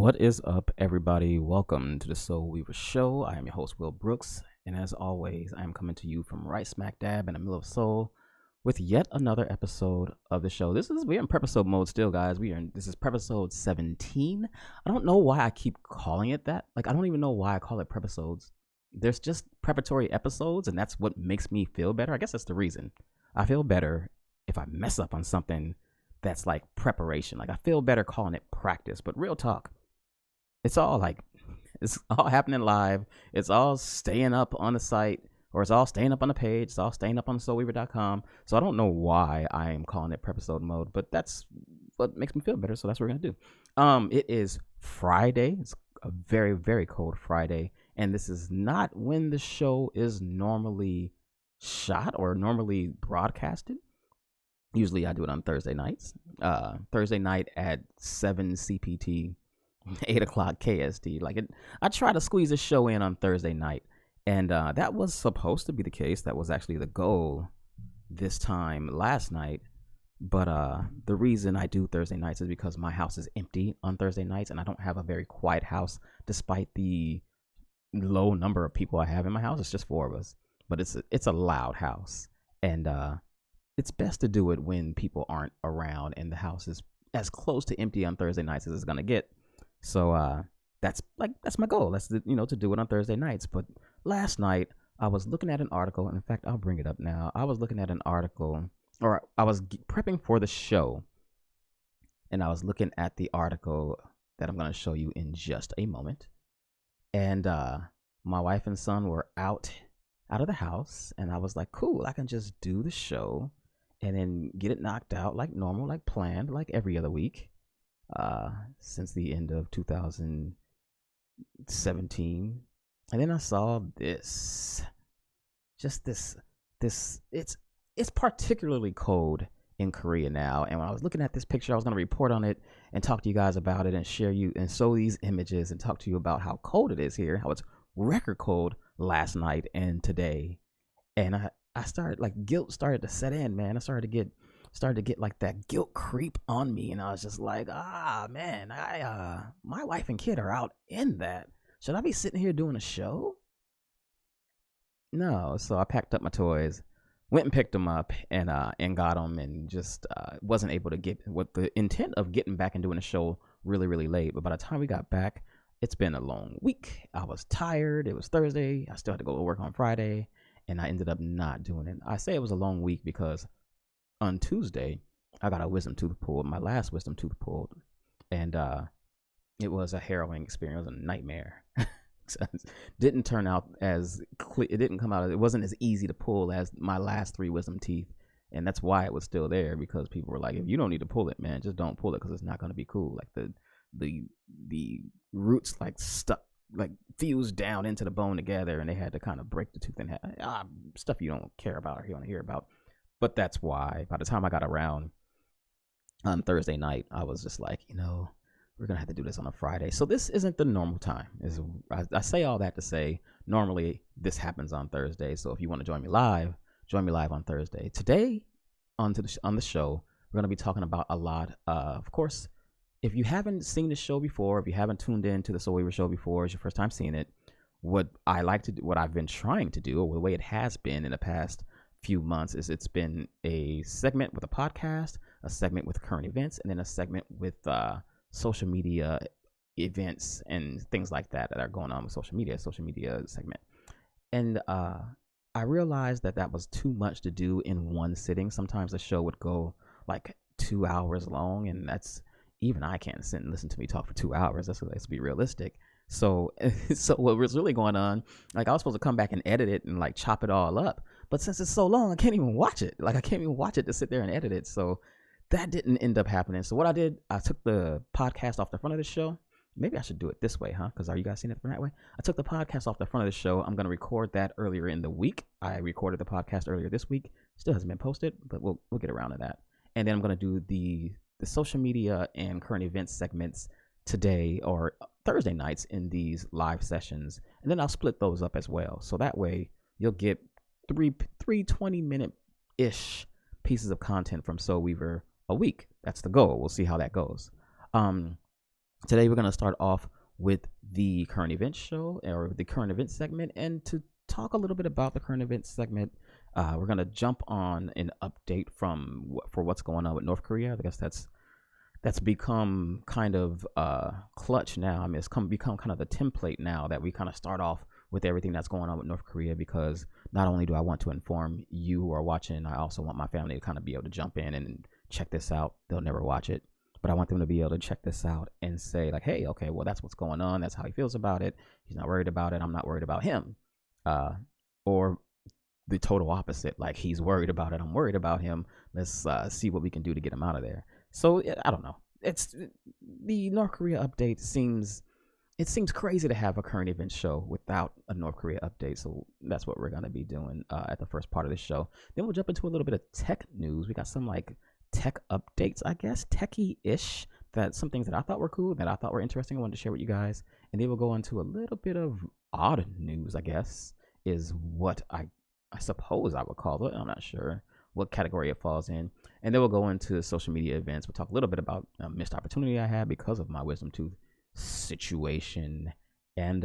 What is up, everybody? Welcome to the Seoulweaver Show. I am your host, Will Brooks, and as always, I am coming to you from right smack dab in the middle of Seoul with yet another episode of the show. We're in Prepisode mode still, guys. This is Prepisode 17. I don't know why I keep calling it that. I don't even know why I call it Prepisodes. There's just preparatory episodes, and that's what makes me feel better. I guess that's the reason. I feel better if I mess up on something that's like preparation. I feel better calling it practice. But real talk, it's all happening live. It's all staying up on the site, or it's all staying up on the page. It's all staying up on Seoulweaver.com. So I don't know why I am calling it Prepisode mode, but that's what makes me feel better. So that's what we're gonna do. It is Friday. It's a very, very cold Friday, and this is not when the show is normally shot or normally broadcasted. Usually I do it on Thursday nights. Thursday night at 7 CPT, 8 o'clock KST. I try to squeeze a show in on Thursday night. And that was supposed to be the case. That was actually the goal this time last night. But the reason I do Thursday nights is because my house is empty on Thursday nights, and I don't have a very quiet house despite the low number of people I have in my house. It's just 4 of us. But it's a loud house. And it's best to do it when people aren't around and the house is as close to empty on Thursday nights as it's gonna get. So that's my goal. That's to do it on Thursday nights. But last night I was looking at an article, and in fact I'll bring it up now. I was looking at an article, or I was prepping for the show, and I was looking at the article that I'm gonna show you in just a moment. And my wife and son were out of the house, and I was like, cool, I can just do the show and then get it knocked out like normal, like planned, like every other week since the end of 2017. And then I saw this it's particularly cold in Korea now. And when I was looking at this picture, I was going to report on it and talk to you guys about it and show these images and talk to you about how cold it is here, how it's record cold last night and today. And I started, guilt started to set in, man. I started to get like that guilt creep on me, and I was just like, man, my wife and kid are out in that. Should I be sitting here doing a show? No. So I packed up my toys, went and picked them up, and got them, and just wasn't able to get with the intent of getting back and doing a show really, really late. But by the time we got back, it's been a long week. I was tired. It was Thursday. I still had to go to work on Friday, and I ended up not doing it. I say it was a long week because on Tuesday, I got a wisdom tooth pulled, my last wisdom tooth pulled, and it was a harrowing experience, a nightmare. Didn't turn out as clear. It didn't come out. It wasn't as easy to pull as my last 3 wisdom teeth, and that's why it was still there, because people were like, if you don't need to pull it, man, just don't pull it, because it's not going to be cool. Like the roots stuck, fused down into the bone together, and they had to kind of break the tooth in half. Stuff you don't care about or you want to hear about. But that's why by the time I got around on Thursday night, I was just like, we're going to have to do this on a Friday. So this isn't the normal time. I say all that to say, normally this happens on Thursday. So if you want to join me live on Thursday. Today on the show, we're going to be talking about a lot. Of course, if you haven't seen the show before, if you haven't tuned in to the Seoulweaver show before, it's your first time seeing it, what I've been trying to do, or the way it has been in the past few months, is it's been a segment with a podcast, a segment with current events, and then a segment with social media events and things like that are going on with social media segment. And I realized that was too much to do in one sitting. Sometimes the show would go like 2 hours long, and that's, even I can't sit and listen to me talk for 2 hours. Let's be realistic. So what was really going on, I was supposed to come back and edit it and chop it all up. But since it's so long, I can't even watch it. I can't even watch it to sit there and edit it. So that didn't end up happening. So what I did, I took the podcast off the front of the show. Maybe I should do it this way, huh? Because are you guys seeing it the right way? I took the podcast off the front of the show. I'm going to record that earlier in the week. I recorded the podcast earlier this week. Still hasn't been posted, but we'll get around to that. And then I'm going to do the social media and current events segments today or Thursday nights in these live sessions, and then I'll split those up as well. So that way you'll get three 20-minute-ish pieces of content from Seoulweaver a week. That's the goal. We'll see how that goes. Today we're going to start off with the current events show, or the current events segment. And to talk a little bit about the current events segment, we're going to jump on an update for what's going on with North Korea. I guess that's become kind of clutch now. I mean, it's become kind of the template now that we kind of start off with everything that's going on with North Korea, because not only do I want to inform you who are watching, I also want my family to kind of be able to jump in and check this out. They'll never watch it, but I want them to be able to check this out and say like, hey, okay, well, that's what's going on. That's how he feels about it. He's not worried about it. I'm not worried about him. Or the total opposite. Like, he's worried about it. I'm worried about him. Let's see what we can do to get him out of there. So I don't know. It's the North Korea update seems crazy to have a current events show without a North Korea update. So that's what we're going to be doing at the first part of the show. Then we'll jump into a little bit of tech news. We got some like tech updates, I guess, techie-ish, that some things that I thought were cool, that I thought were interesting, I wanted to share with you guys. And then we'll go into a little bit of odd news, I guess, is what I suppose I would call it. I'm not sure what category it falls in. And then we'll go into social media events. We'll talk a little bit about a missed opportunity I had because of my wisdom tooth situation, and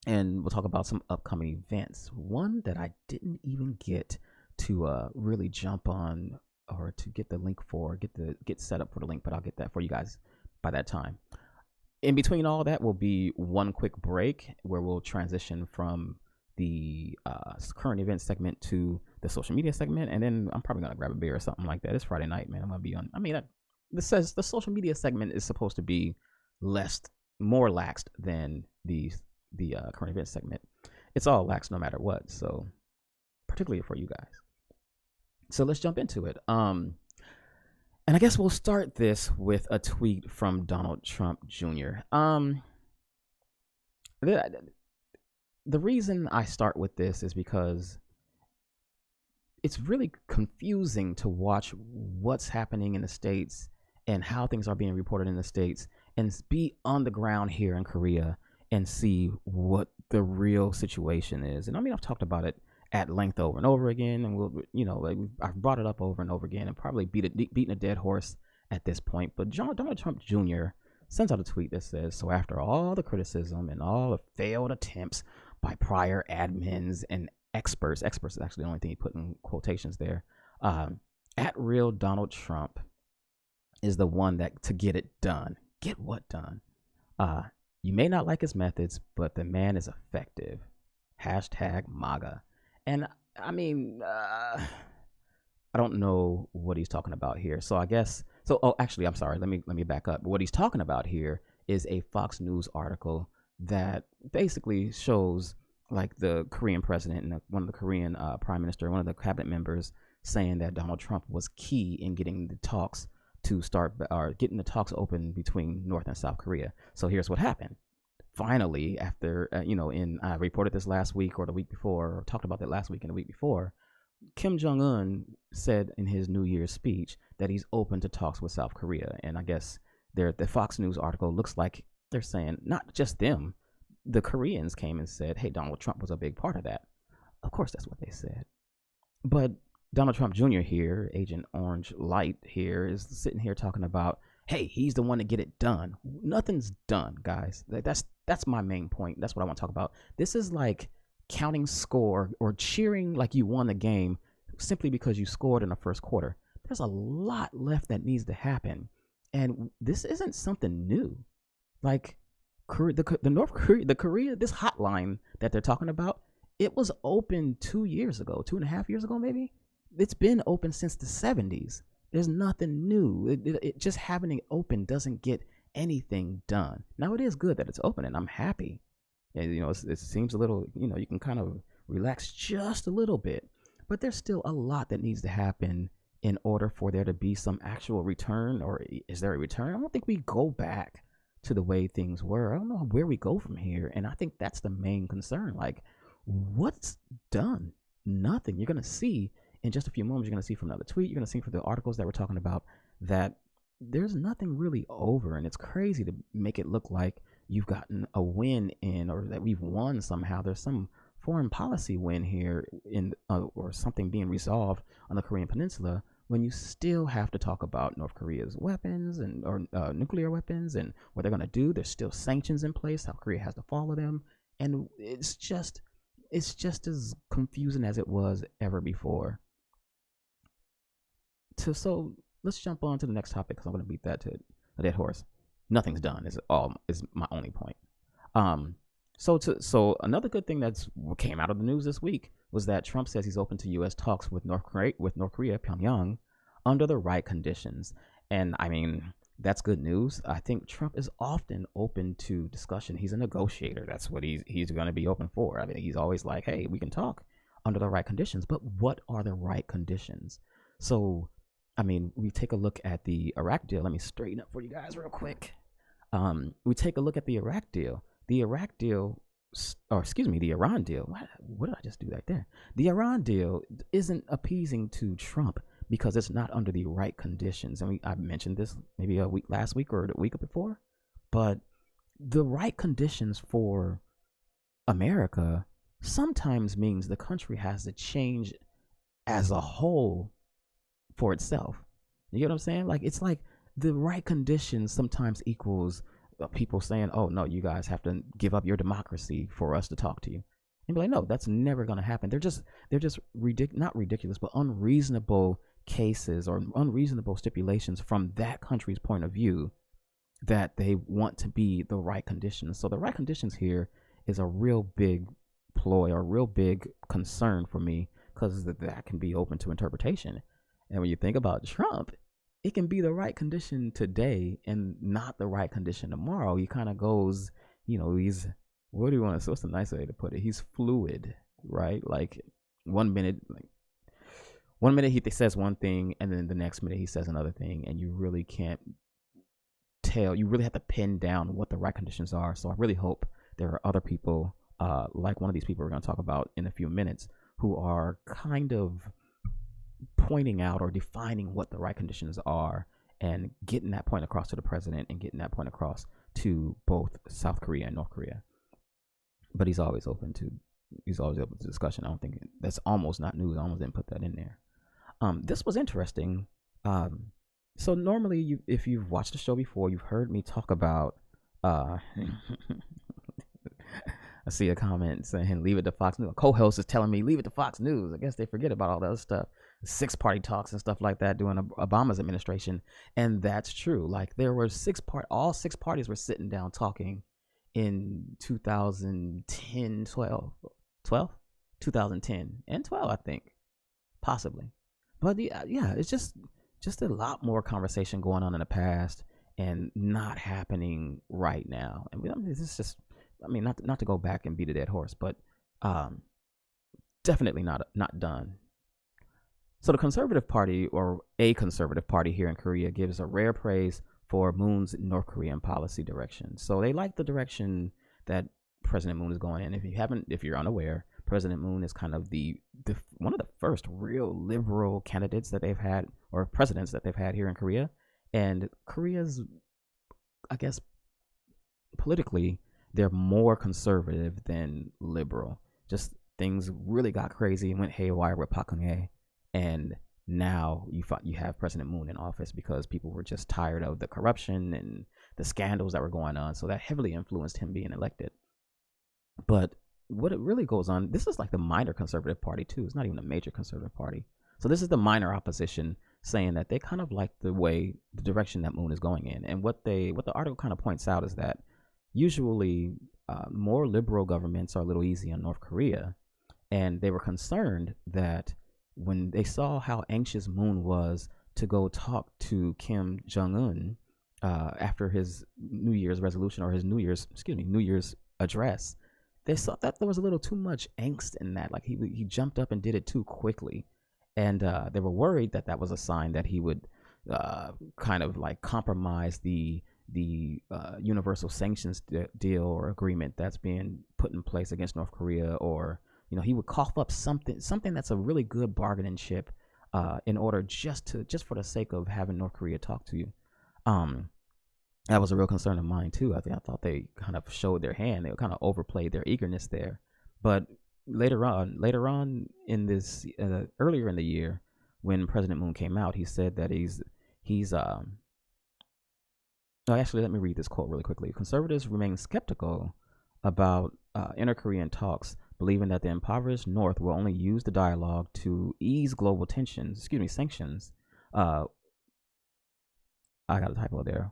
we'll talk about some upcoming events. One that I didn't even get to really jump on, or to get the link for, get set up for the link, but I'll get that for you guys by that time. In between all that will be one quick break where we'll transition from the current event segment to the social media segment, and then I'm probably gonna grab a beer or something like that. It's Friday night, man. I'm gonna be on. I mean, this says the social media segment is supposed to be more laxed than the current event segment. It's all lax no matter what. So particularly for you guys. So let's jump into it. And I guess we'll start this with a tweet from Donald Trump Jr. The reason I start with this is because it's really confusing to watch what's happening in the States and how things are being reported in the States, and be on the ground here in Korea and see what the real situation is. And I mean, I've talked about it at length over and over again, and I've brought it up over and over again, and probably beating a dead horse at this point. But Donald Trump Jr. sends out a tweet that says, "So after all the criticism and all the failed attempts by prior admins and experts is actually the only thing he put in quotations there, at real Donald Trump is the one that to get it done." Get what done? You may not like his methods, but the man is effective. Hashtag MAGA. And I mean, I don't know what he's talking about here. So I guess so. Oh, actually, I'm sorry. Let me back up. What he's talking about here is a Fox News article that basically shows like the Korean president and one of the Korean prime minister, one of the cabinet members, saying that Donald Trump was key in getting the talks to start, or getting the talks open between North and South Korea. So here's what happened. Finally, after I reported this last week or the week before, or talked about that last week and the week before, Kim Jong-un said in his New Year's speech that he's open to talks with South Korea. And I guess the Fox News article looks like they're saying not just them, the Koreans came and said, hey, Donald Trump was a big part of that. Of course, that's what they said. But Donald Trump Jr. here, Agent Orange Light here, is sitting here talking about, hey, he's the one to get it done. Nothing's done, guys. That's my main point. That's what I want to talk about. This is like counting score or cheering like you won the game simply because you scored in the first quarter. There's a lot left that needs to happen. And this isn't something new. Like the Korea, this hotline that they're talking about, it was open 2 years ago, 2.5 years ago, maybe. It's been open since the 70s. There's nothing new. It just having it open doesn't get anything done. Now, it is good that it's open, and I'm happy. And, it seems a little, you can kind of relax just a little bit. But there's still a lot that needs to happen in order for there to be some actual return. Or is there a return? I don't think we go back to the way things were. I don't know where we go from here. And I think that's the main concern. Like, what's done? Nothing. You're going to see in just a few moments, you're going to see from another tweet, you're going to see from the articles that we're talking about, that there's nothing really over. And it's crazy to make it look like you've gotten a win in, or that we've won somehow. There's some foreign policy win here or something being resolved on the Korean Peninsula, when you still have to talk about North Korea's weapons or nuclear weapons and what they're going to do. There's still sanctions in place. South Korea has to follow them, and it's just as confusing as it was ever before. So let's jump on to the next topic because I'm going to beat that to a dead horse. Nothing's done is my only point. So another good thing that's came out of the news this week was that Trump says he's open to U.S. talks with North Korea, Pyongyang, under the right conditions. And I mean, that's good news. I think Trump is often open to discussion. He's a negotiator. That's what he's going to be open for. I mean, he's always like, hey, we can talk under the right conditions. But what are the right conditions? So, I mean, we take a look at the Iraq deal. Let me straighten up for you guys real quick. We take a look at the Iraq deal. The Iran deal. What did I just do right there? The Iran deal isn't appeasing to Trump because it's not under the right conditions. And I mentioned this maybe last week or the week before, but the right conditions for America sometimes means the country has to change as a whole for itself. You get what I'm saying? Like, it's like the right conditions sometimes equals people saying, oh no, you guys have to give up your democracy for us to talk to you. And be like, no, that's never going to happen. They're just not ridiculous, but unreasonable cases or unreasonable stipulations from that country's point of view that they want to be the right conditions. So the right conditions here is a real big ploy or a real big concern for me, because that can be open to interpretation. And when you think about Trump, it can be the right condition today and not the right condition tomorrow. He kind of goes, he's, what's the nice way to put it? He's fluid, right? Like one minute he says one thing, and then the next minute he says another thing, and you really can't tell. You really have to pin down what the right conditions are. So I really hope there are other people, like one of these people we're going to talk about in a few minutes, who are kind of pointing out or defining what the right conditions are and getting that point across to the president and getting that point across to both South Korea and North Korea. But he's always open to discussion. I don't think that's almost not news. I almost didn't put that in there. This was interesting. So normally, if you've watched the show before, you've heard me talk about. I see a comment saying, leave it to Fox News. A co-host is telling me, leave it to Fox News. I guess they forget about all that other stuff. 6-party talks and stuff like that during Obama's administration. And that's true. Like, there were all 6 parties were sitting down talking in 2010, 2010 and 12, I think, possibly. But yeah, it's just a lot more conversation going on in the past and not happening right now. And it's just, not to go back and beat a dead horse, but definitely not done. So the Conservative Party, or a Conservative Party here in Korea, gives a rare praise for Moon's North Korean policy direction. So they like the direction that President Moon is going in. If you're unaware, President Moon is kind of the one of the first real liberal candidates that they've had, or presidents that they've had here in Korea. And Korea's, I guess, politically, they're more conservative than liberal. Just things really got crazy and went haywire with Park Geun-hye, and now you have President Moon in office because people were just tired of the corruption and the scandals that were going on. So that heavily influenced him being elected. But what it really goes on, this is like the minor Conservative Party too. It's not even a major Conservative Party. So this is the minor opposition saying that they kind of like the direction that Moon is going in. And what the article kind of points out is that usually more liberal governments are a little easy on North Korea. And they were concerned that when they saw how anxious Moon was to go talk to Kim Jong-un after his New Year's resolution, or his New Year's address, they saw that there was a little too much angst in that. Like he jumped up and did it too quickly. And they were worried that was a sign that he would kind of like compromise the universal sanctions deal or agreement that's being put in place against North Korea, or he would cough up something that's a really good bargaining chip in order just for the sake of having North Korea talk to you. That was a real concern of mine too. I thought they kind of showed their hand. They kind of overplayed their eagerness there. But later on in this, earlier in the year, when President Moon came out, he said that he's no, actually, let me read this quote really quickly. Conservatives remain skeptical about inter-Korean talks, believing that the impoverished North will only use the dialogue to ease global sanctions. Uh, I got a typo there.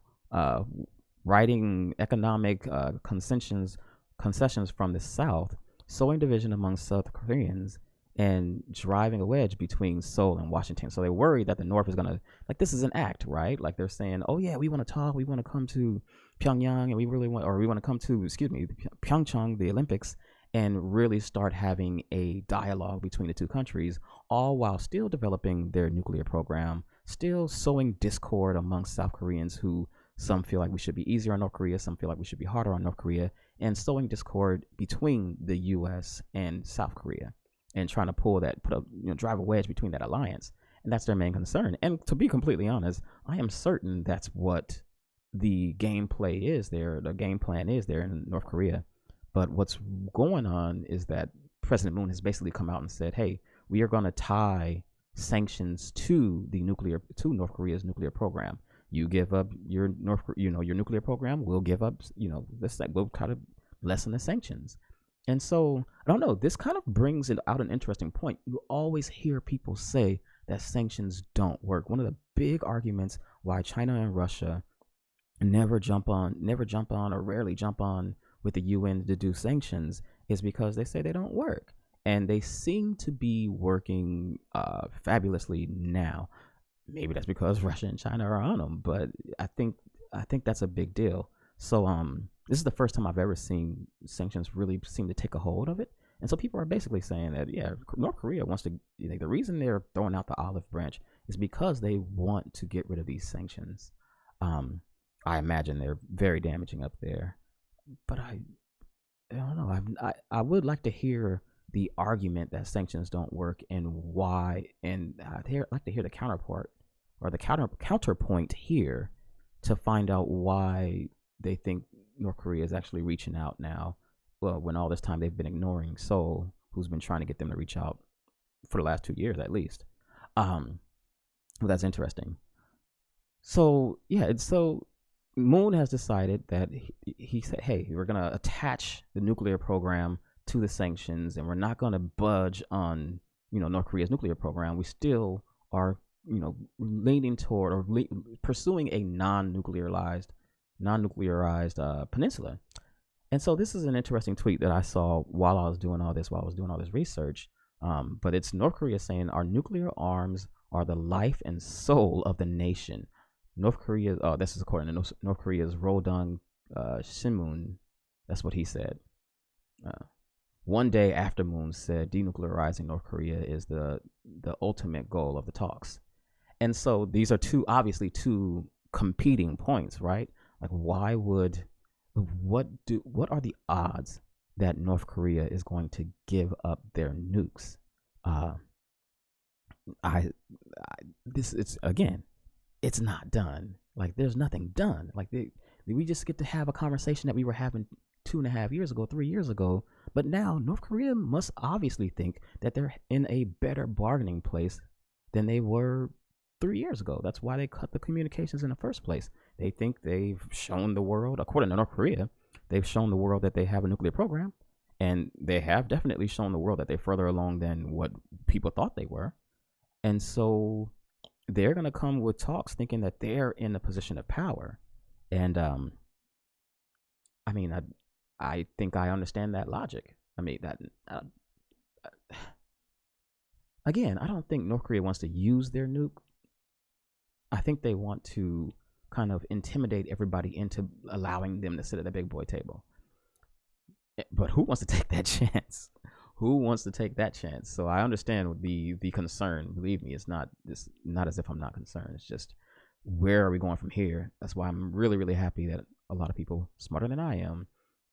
Writing economic concessions from the South, sowing division among South Koreans, and driving a wedge between Seoul and Washington. So they worry that the North is gonna, like, this is an act, right? Like, they're saying, oh yeah, we want to talk, we want to come to Pyongyang, and we want to come to, Pyeongchang, the Olympics, and really start having a dialogue between the two countries, all while still developing their nuclear program, still sowing discord amongst South Koreans who some feel like we should be easier on North Korea, some feel like we should be harder on North Korea, and sowing discord between the U.S. and South Korea, and trying to drive a wedge between that alliance. And that's their main concern. And to be completely honest, I am certain that's what the gameplay is there, the game plan is there in North Korea. But what's going on is that President Moon has basically come out and said, hey, we are going to tie sanctions to North Korea's nuclear program. You give up your nuclear program, we'll give up, we'll try to lessen the sanctions. And so, I don't know, this kind of brings it out an interesting point. You always hear people say that sanctions don't work. One of the big arguments why China and Russia never jump on or rarely jump on with the UN to do sanctions is because they say they don't work. And they seem to be working fabulously now. Maybe that's because Russia and China are on them, but I think that's a big deal. So this is the first time I've ever seen sanctions really seem to take a hold of it. And so people are basically saying that, yeah, North Korea wants to, the reason they're throwing out the olive branch is because they want to get rid of these sanctions. I imagine they're very damaging up there. But I don't know. I would like to hear the argument that sanctions don't work and why. And I'd like to hear the counterpart or the counterpoint here to find out why they think North Korea is actually reaching out now. Well, when all this time they've been ignoring Seoul, who's been trying to get them to reach out for the last 2 years at least. Well, that's interesting. So yeah, so Moon has decided that he said, hey, we're going to attach the nuclear program to the sanctions, and we're not going to budge on, North Korea's nuclear program. We still are, leaning toward or pursuing a non-nuclearized peninsula. And so this is an interesting tweet that I saw while I was doing all this research. But it's North Korea saying our nuclear arms are the life and soul of the nation. North Korea, this is according to North Korea's Rodong Shinmun. That's what he said. One day after Moon said denuclearizing North Korea is the ultimate goal of the talks. And so these are obviously two competing points, right? Like, what are the odds that North Korea is going to give up their nukes? It's not done. Like, there's nothing done. Like, we just get to have a conversation that we were having 2.5 years ago, 3 years ago. But now North Korea must obviously think that they're in a better bargaining place than they were 3 years ago. That's why they cut the communications in the first place. They think they've shown the world, according to North Korea, they've shown the world that they have a nuclear program. And they have definitely shown the world that they're further along than what people thought they were. And so they're going to come with talks thinking that they're in a position of power. And I think I understand that logic. Again, I don't think North Korea wants to use their nuke. I think they want to kind of intimidate everybody into allowing them to sit at the big boy table. But who wants to take that chance? Who wants to take that chance? So I understand the concern. Believe me, it's not as if I'm not concerned. It's just, where are we going from here? That's why I'm really, really happy that a lot of people smarter than I am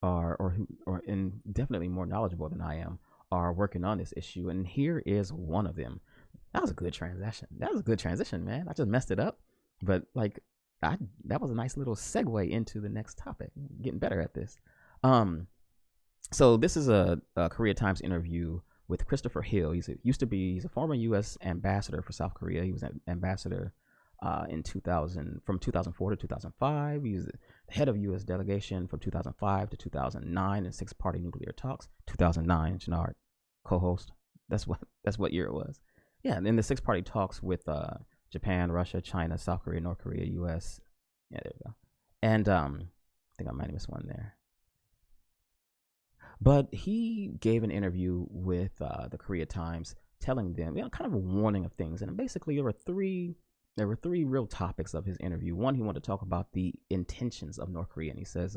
and definitely more knowledgeable than I am are working on this issue. And here is one of them. That was a good transition, man. I just messed it up, but that was a nice little segue into the next topic. I'm getting better at this. So this is a Korea Times interview with Christopher Hill. He's a former U.S. ambassador for South Korea. He was an ambassador in 2000 from 2004 to 2005. He was the head of U.S. delegation from 2005 to 2009 in six-party nuclear talks. 2009, Jannard, co-host. That's what year it was. Yeah, and in the six-party talks with Japan, Russia, China, South Korea, North Korea, U.S. Yeah, there you go. And I think I might have missed one there. But he gave an interview with the Korea Times, telling them, kind of a warning of things. And basically, there were three real topics of his interview. One, he wanted to talk about the intentions of North Korea, and he says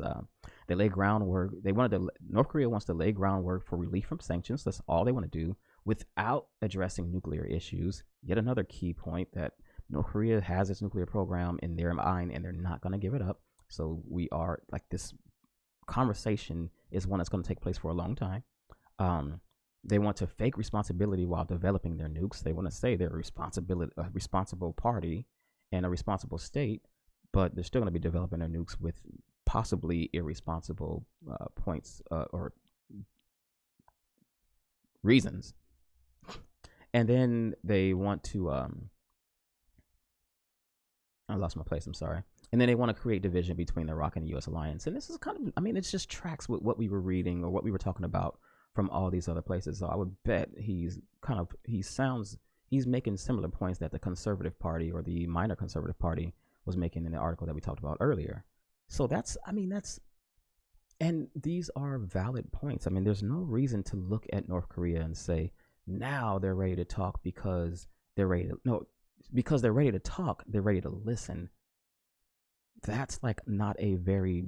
they lay groundwork. North Korea wants to lay groundwork for relief from sanctions. That's all they want to do, without addressing nuclear issues. Yet another key point, that North Korea has its nuclear program in their mind, and they're not going to give it up. So we are like, this conversation is one that's going to take place for a long time. They want to fake responsibility while developing their nukes. They want to say they're a responsible party and a responsible state, but they're still going to be developing their nukes with possibly irresponsible points or reasons. And then they want to I lost my place, I'm sorry. And then they want to create division between Iraq and the U.S. alliance. And this is kind of, it just tracks with what we were reading or what we were talking about from all these other places. So I would bet he's making similar points that the Conservative Party or the minor Conservative Party was making in the article that we talked about earlier. So and these are valid points. There's no reason to look at North Korea and say, now they're ready to talk because they're ready to talk, they're ready to listen. That's like not a very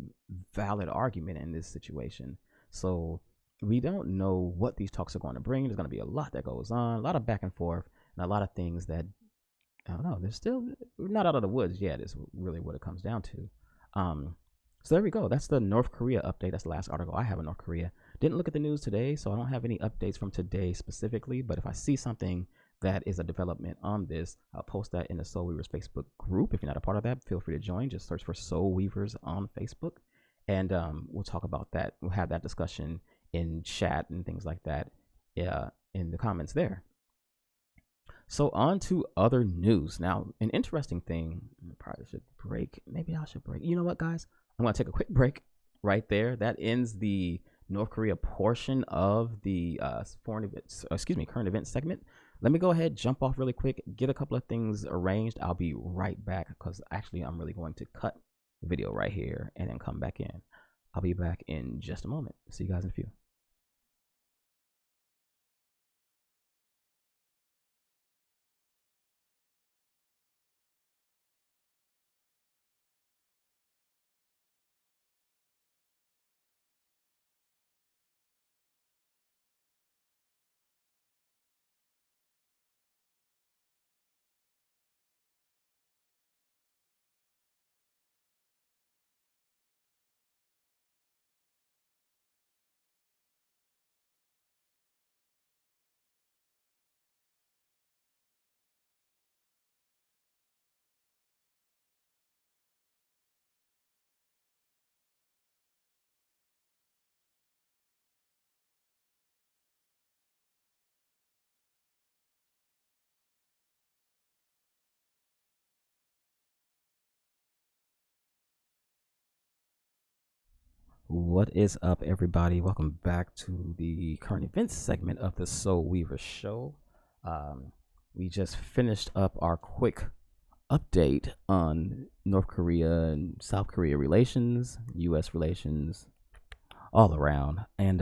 valid argument in this situation. So we don't know what these talks are going to bring. There's going to be a lot that goes on, a lot of back and forth, and a lot of things that, I don't know, we're not out of the woods yet, is really what it comes down to. So there we go. That's the North Korea update. That's the last article I have in North Korea. Didn't look at the news today, so I don't have any updates from today specifically, but if I see something that is a development on this, I'll post that in the Seoulweavers Facebook group. If you're not a part of that, feel free to join. Just search for Seoulweavers on Facebook, and we'll talk about that. We'll have that discussion in chat and things like that in the comments there. So on to other news. Now, an interesting thing, I probably should break. Maybe I should break. You know what, guys? I'm going to take a quick break right there. That ends the North Korea portion of the current events segment. Let me go ahead, jump off really quick, get a couple of things arranged. I'll be right back, because actually I'm really going to cut the video right here and then come back in. I'll be back in just a moment. See you guys in a few. What is up, everybody? Welcome back to the current events segment of the Seoulweaver show. We just finished up our quick update on North Korea and South Korea relations, U.S. relations, all around. And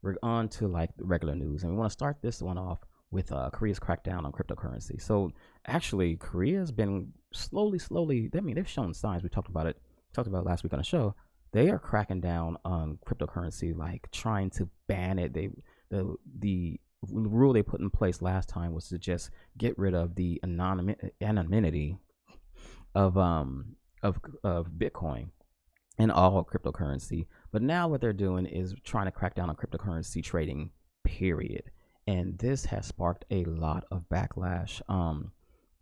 we're on to like the regular news. And we want to start this one off with Korea's crackdown on cryptocurrency. So actually, Korea's been slowly, they've shown signs. We talked about it last week on the show. They are cracking down on cryptocurrency, like trying to ban it. The rule they put in place last time was to just get rid of the anonymity of Bitcoin and all cryptocurrency. But now what they're doing is trying to crack down on cryptocurrency trading, period. And this has sparked a lot of backlash.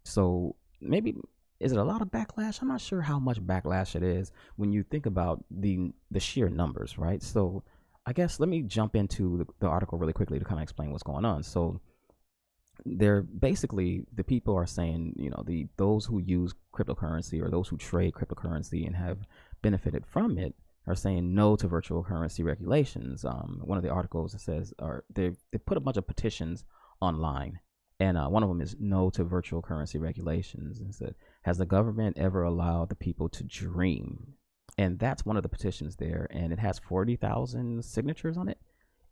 So maybe, is it a lot of backlash? I'm not sure how much backlash it is when you think about the sheer numbers, right? So I guess let me jump into the article really quickly to kind of explain what's going on. So they're basically, the people are saying, those who use cryptocurrency or those who trade cryptocurrency and have benefited from it are saying no to virtual currency regulations. One of the articles says, or they put a bunch of petitions online, and one of them is no to virtual currency regulations. And said, has the government ever allowed the people to dream? And that's one of the petitions there, and it has 40,000 signatures on it.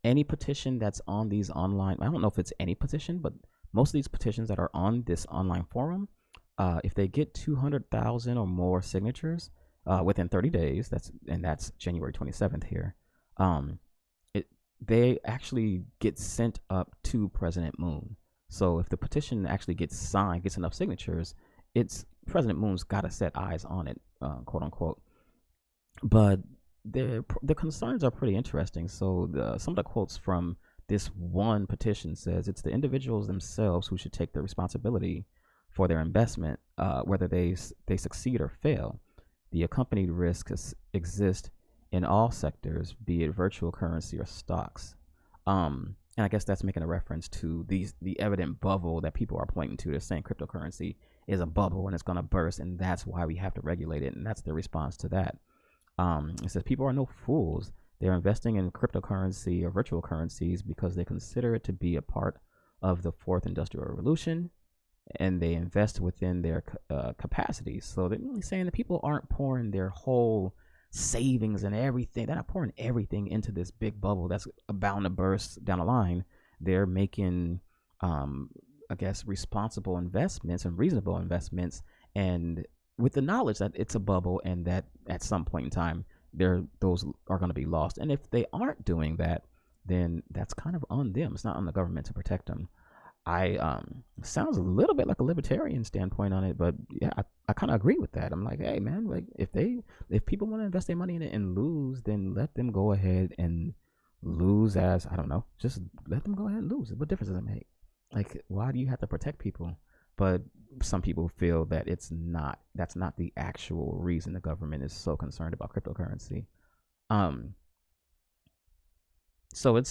Any petition that's on these online, I don't know if it's any petition, but most of these petitions that are on this online forum, if they get 200,000 or more signatures within 30 days, that's January 27th here, they actually get sent up to President Moon. So if the petition actually gets signed, gets enough signatures, it's President Moon's got to set eyes on it, quote unquote. But the concerns are pretty interesting. So some of the quotes from this one petition says it's the individuals themselves who should take the responsibility for their investment, whether they succeed or fail. The accompanied risks exist in all sectors, be it virtual currency or stocks. And I guess that's making a reference to the evident bubble that people are pointing to. They're saying cryptocurrency is a bubble and it's going to burst, and that's why we have to regulate it. And that's their response to that. It says people are no fools. They're investing in cryptocurrency or virtual currencies because they consider it to be a part of the fourth industrial revolution, and they invest within their capacities. So they're really saying that people aren't pouring their whole savings and everything. They're not pouring everything into this big bubble that's bound to burst down the line. They're making, I guess, responsible investments and reasonable investments, and with the knowledge that it's a bubble and that at some point in time those are going to be lost. And if they aren't doing that, then that's kind of on them. It's not on the government to protect them. Sounds a little bit like a libertarian standpoint on it, but yeah, I kind of agree with that. I'm like, hey man, like if people want to invest their money in it and lose, then let them go ahead and lose. As I don't know, just let them go ahead and lose. What difference does it make? Like, why do you have to protect people? But some people feel that that's not the actual reason the government is so concerned about cryptocurrency. So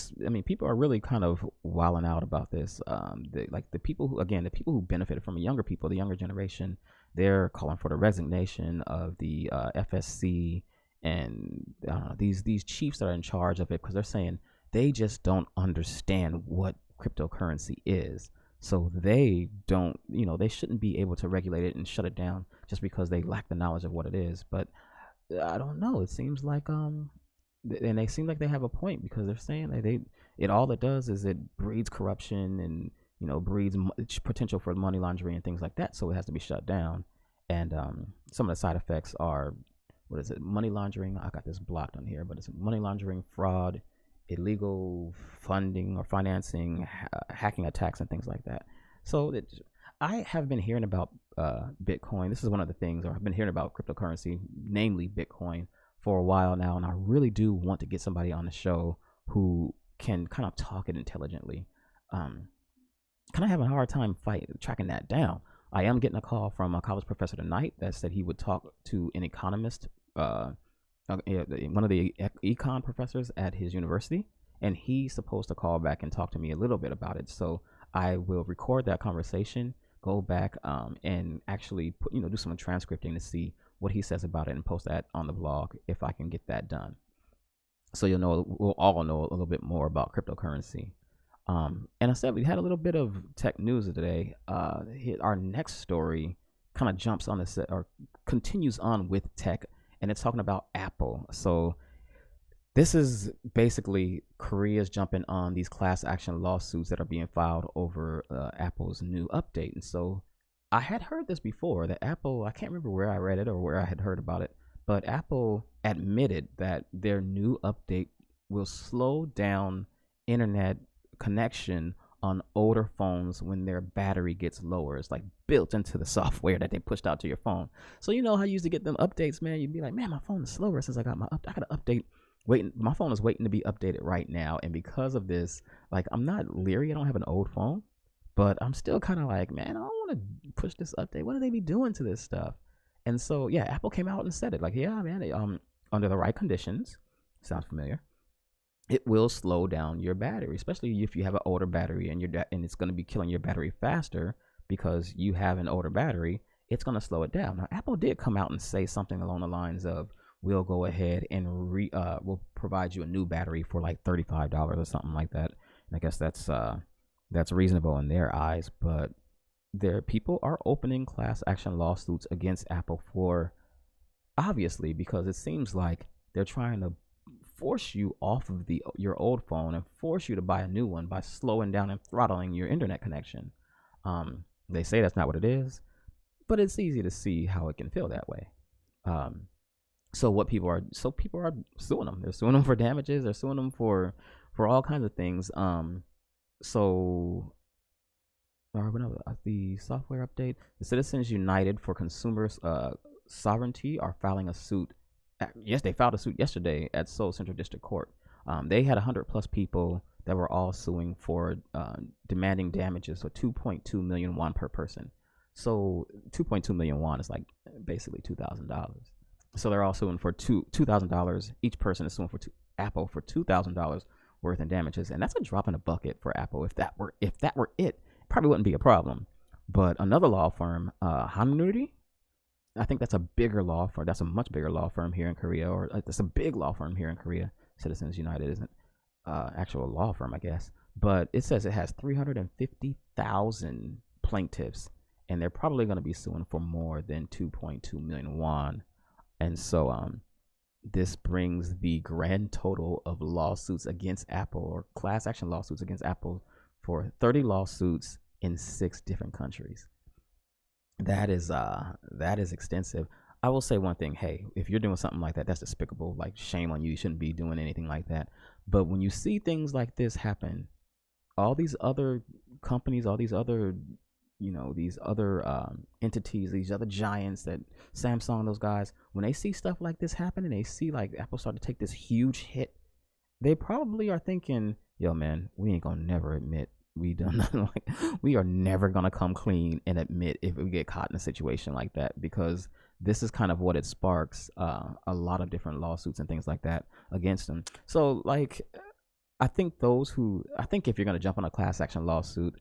people are really kind of wilding out about this. The people who benefited from the younger generation, they're calling for the resignation of the FSC and these chiefs that are in charge of it, because they're saying they just don't understand what cryptocurrency is. So they don't, they shouldn't be able to regulate it and shut it down just because they lack the knowledge of what it is. But I don't know. It seems like, and they seem like they have a point, because they're saying that all it does is it breeds corruption and, breeds potential for money laundering and things like that. So it has to be shut down. And some of the side effects are, what is it? Money laundering. I got this blocked on here, but it's money laundering, fraud, illegal funding or financing, hacking attacks, and things like that. So I have been hearing about Bitcoin. This is one of the things, or I've been hearing about cryptocurrency, namely Bitcoin, for a while now, and I really do want to get somebody on the show who can kind of talk it intelligently. Kind of having a hard time tracking that down. I am getting a call from a college professor tonight that said he would talk to an economist, one of the econ professors at his university, and he's supposed to call back and talk to me a little bit about it. So I will record that conversation, go back and actually do some transcripting to see what he says about it and post that on the blog if I can get that done. So we'll all know a little bit more about cryptocurrency. And I said we had a little bit of tech news today. Our next story kind of jumps on or continues on with tech, and it's talking about Apple. So this is basically Korea's jumping on these class action lawsuits that are being filed over Apple's new update. And so I had heard this before, that Apple, I can't remember where I read it or where I had heard about it, but Apple admitted that their new update will slow down internet connection on older phones when their battery gets lower. It's like built into the software that they pushed out to your phone. So you know how you used to get them updates, man. You'd be like, man, my phone is slower since I got I got an update. My phone is waiting to be updated right now. And because of this, like, I'm not leery. I don't have an old phone, but I'm still kind of like, man, I don't want to push this update. What do they be doing to this stuff? And so, yeah, Apple came out and said it. Like, yeah, man, under the right conditions. Sounds familiar. it will slow down your battery, especially if you have an older battery and and it's going to be killing your battery faster because you have an older battery. It's going to slow it down. Now, Apple did come out and say something along the lines of, "We'll go ahead and we'll provide you a new battery for like $35 or something like that." And I guess that's reasonable in their eyes, but people are opening class action lawsuits against Apple for, obviously, because it seems like they're trying to force you off of your old phone and force you to buy a new one by slowing down and throttling your internet connection. They say that's not what it is, but it's easy to see how it can feel that way. So people are suing them. They're suing them for damages. They're suing them for all kinds of things. The software update. The Citizens United for Consumers Sovereignty are filing a suit. Yes, they filed a suit yesterday at Seoul Central District Court. They had 100+ people that were all suing for demanding damages for 2.2 million won per person. So 2.2 million won is like basically $2,000. So they're all suing for $2,000. Each person is suing for Apple for $2,000 worth in damages, and that's a drop in the bucket for Apple. If that were it, probably wouldn't be a problem. But another law firm, Hyundai, I think that's a bigger law firm. That's a much bigger law firm here in Korea, or it's a big law firm here in Korea. Citizens United isn't actual law firm, I guess, but it says it has 350,000 plaintiffs, and they're probably going to be suing for more than 2.2 million won. And so this brings the grand total of lawsuits against Apple, or class action lawsuits against Apple, for 30 lawsuits in 6 different countries. That is extensive. I will say one thing. Hey, if you're doing something like that, that's despicable. Like, shame on you. You shouldn't be doing anything like that. But when you see things like this happen, all these other companies, all these other, these other entities, these other giants, that Samsung, those guys, when they see stuff like this happen and they see like Apple start to take this huge hit, they probably are thinking, yo, man, we ain't gonna never admit we done nothing. Like, we are never gonna come clean and admit if we get caught in a situation like that, because this is kind of what it sparks a lot of different lawsuits and things like that against them. So like, I think if you're gonna jump on a class action lawsuit,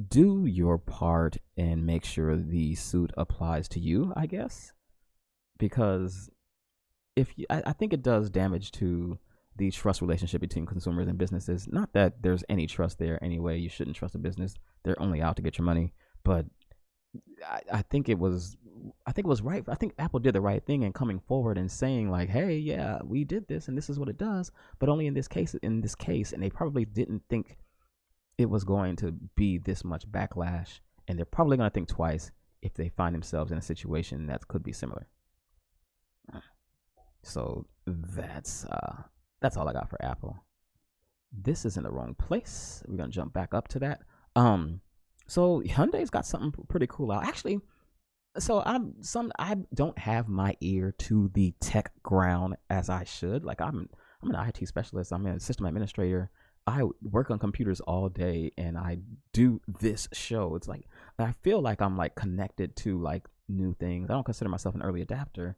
do your part and make sure the suit applies to you, I guess, because I think it does damage to the trust relationship between consumers and businesses. Not that there's any trust there anyway. You shouldn't trust a business. They're only out to get your money. But I think it was right. I think Apple did the right thing in coming forward and saying like, hey, yeah, we did this and this is what it does, but only in this case, and they probably didn't think it was going to be this much backlash, and they're probably going to think twice if they find themselves in a situation that could be similar. So that's all I got for Apple. This is in the wrong place. We're gonna jump back up to that. So Hyundai's got something pretty cool out. Actually, so I don't have my ear to the tech ground as I should. Like, I'm an IT specialist. I'm a system administrator. I work on computers all day, and I do this show. It's like, I feel like I'm like connected to like new things. I don't consider myself an early adopter,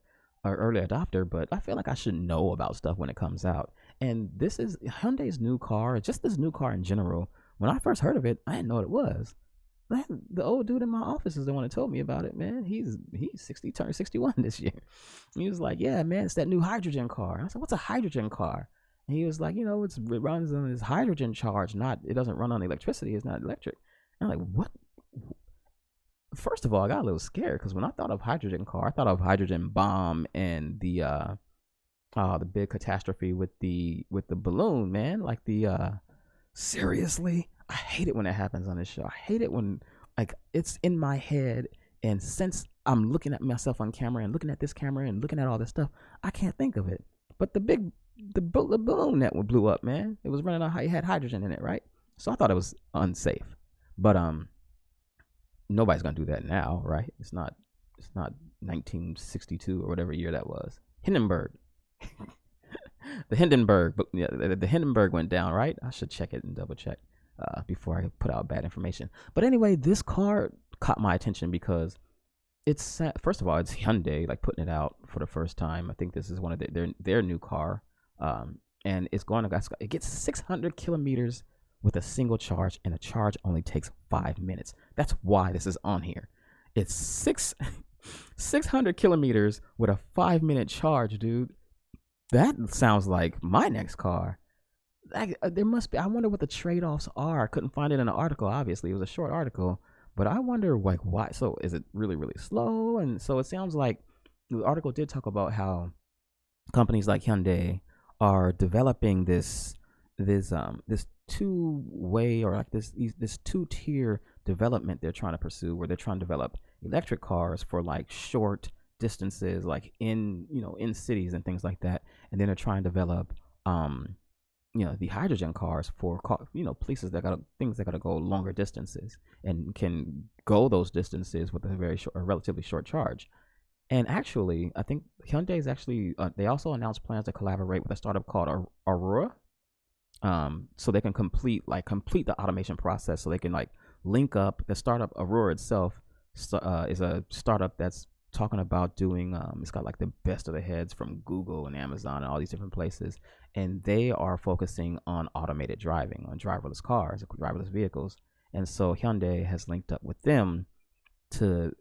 but I feel like I should know about stuff when it comes out. And this is Hyundai's new car, just this new car in general. When I first heard of it, I didn't know what it was. The old dude in my office is the one that told me about it, man. He's 60, turned 61 this year. He was like, yeah, man, it's that new hydrogen car. I said, what's a hydrogen car? And he was like, it runs on this hydrogen charge, it doesn't run on electricity. It's not electric. And I'm like, what? First of all, I got a little scared, because when I thought of hydrogen car, I thought of hydrogen bomb and the big catastrophe with the balloon, man. Like seriously, I hate it when it happens on this show. I hate it when like it's in my head, and since I'm looking at myself on camera and looking at this camera and looking at all this stuff, I can't think of it. But the balloon that blew up, man, it was running on, it had hydrogen in it, right? So I thought it was unsafe. But nobody's gonna do that now, right? It's not 1962 or whatever year that was. Hindenburg. The Hindenburg, but yeah, the Hindenburg went down, right? I should check it and double check before I put out bad information. But anyway, this car caught my attention because it's, first of all, it's Hyundai, like, putting it out for the first time. I think this is one of their new car. and it gets 600 kilometers with a single charge, and the charge only takes 5 minutes. That's why this is on here. It's 600 kilometers with a 5-minute charge, dude. That sounds like my next car. There must be. I wonder what the trade-offs are. I couldn't find it in an article. Obviously, it was a short article, but I wonder like why. So is it really really slow? And so it sounds like the article did talk about how companies like Hyundai are developing this two-way, or like this two-tier development they're trying to pursue, where they're trying to develop electric cars for like short distances, like in cities and things like that, and then they're trying to develop the hydrogen cars for places that got things that got to go longer distances and can go those distances with a relatively short charge. And actually, I think Hyundai is actually they also announced plans to collaborate with a startup called Aurora, so they can complete the automation process. So they can like link up. The startup Aurora itself is a startup that's talking about doing. It's got like the best of the heads from Google and Amazon and all these different places, and they are focusing on automated driving, on driverless cars, driverless vehicles. And so Hyundai has linked up with them to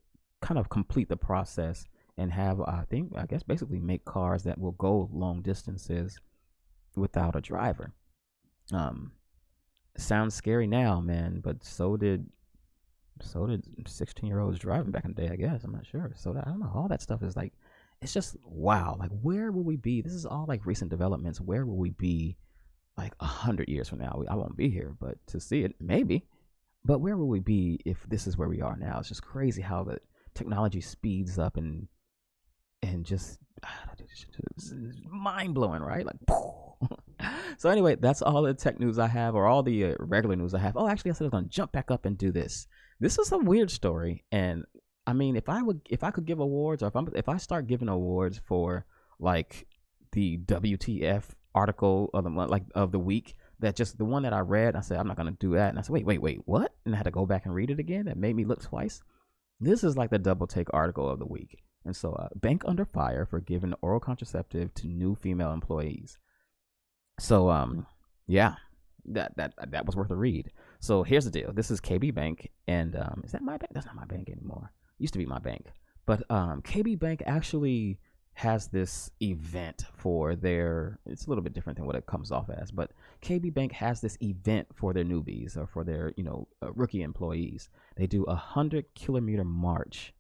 kind of complete the process and have, I guess, basically make cars that will go long distances without a driver. Sounds scary now, man, but so did 16-year-olds driving back in the day, I guess. I'm not sure. So I don't know. All that stuff is like, it's just wow. Like, where will we be? This is all like recent developments. Where will we be like 100 years from now? I won't be here, but to see it, maybe. But where will we be if this is where we are now? It's just crazy how the technology speeds up and just mind blowing, right? Like, so anyway, that's all the tech news I have, or all the regular news I have. Oh, actually, I said I was gonna jump back up and do this. This is a weird story, and I mean, if I could give awards, or if I start giving awards for like the WTF article of the month, like of the week, that just the one that I read, I said I'm not gonna do that, and I said wait, what? And I had to go back and read it again. That made me look twice. This is like the double take article of the week. And so, bank under fire for giving oral contraceptive to new female employees. So, yeah, that was worth a read. So here's the deal. This is KB Bank, and is that my bank? That's not my bank anymore. Used to be my bank, but KB Bank actually has this event for their. It's a little bit different than what it comes off as, but KB Bank has this event for their newbies, or for their rookie employees. They do 100-kilometer march.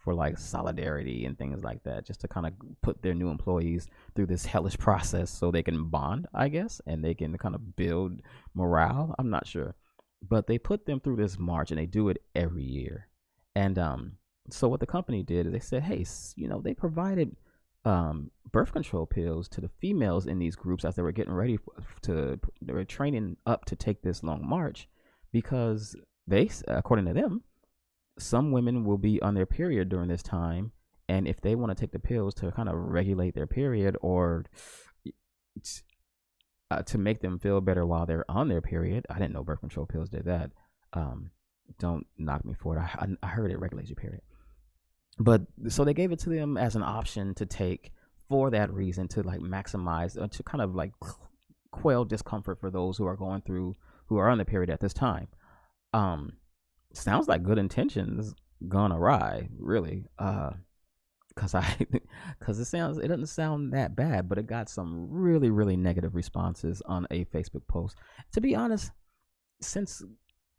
For like solidarity and things like that, just to kind of put their new employees through this hellish process so they can bond, I guess, and they can kind of build morale. I'm not sure, but they put them through this march, and they do it every year. And so what the company did is they said, hey, they provided birth control pills to the females in these groups as they were getting ready they were training up to take this long march, because they, according to them, some women will be on their period during this time, and if they want to take the pills to kind of regulate their period, or to make them feel better while they're on their period. I didn't know birth control pills did that. Don't knock me for it. I heard it regulates your period. But so they gave it to them as an option to take for that reason, to like maximize, to kind of like quell discomfort for those who are on the period at this time. Sounds like good intentions gone awry, really. Because it doesn't sound that bad, but it got some really, really negative responses on a Facebook post. To be honest, since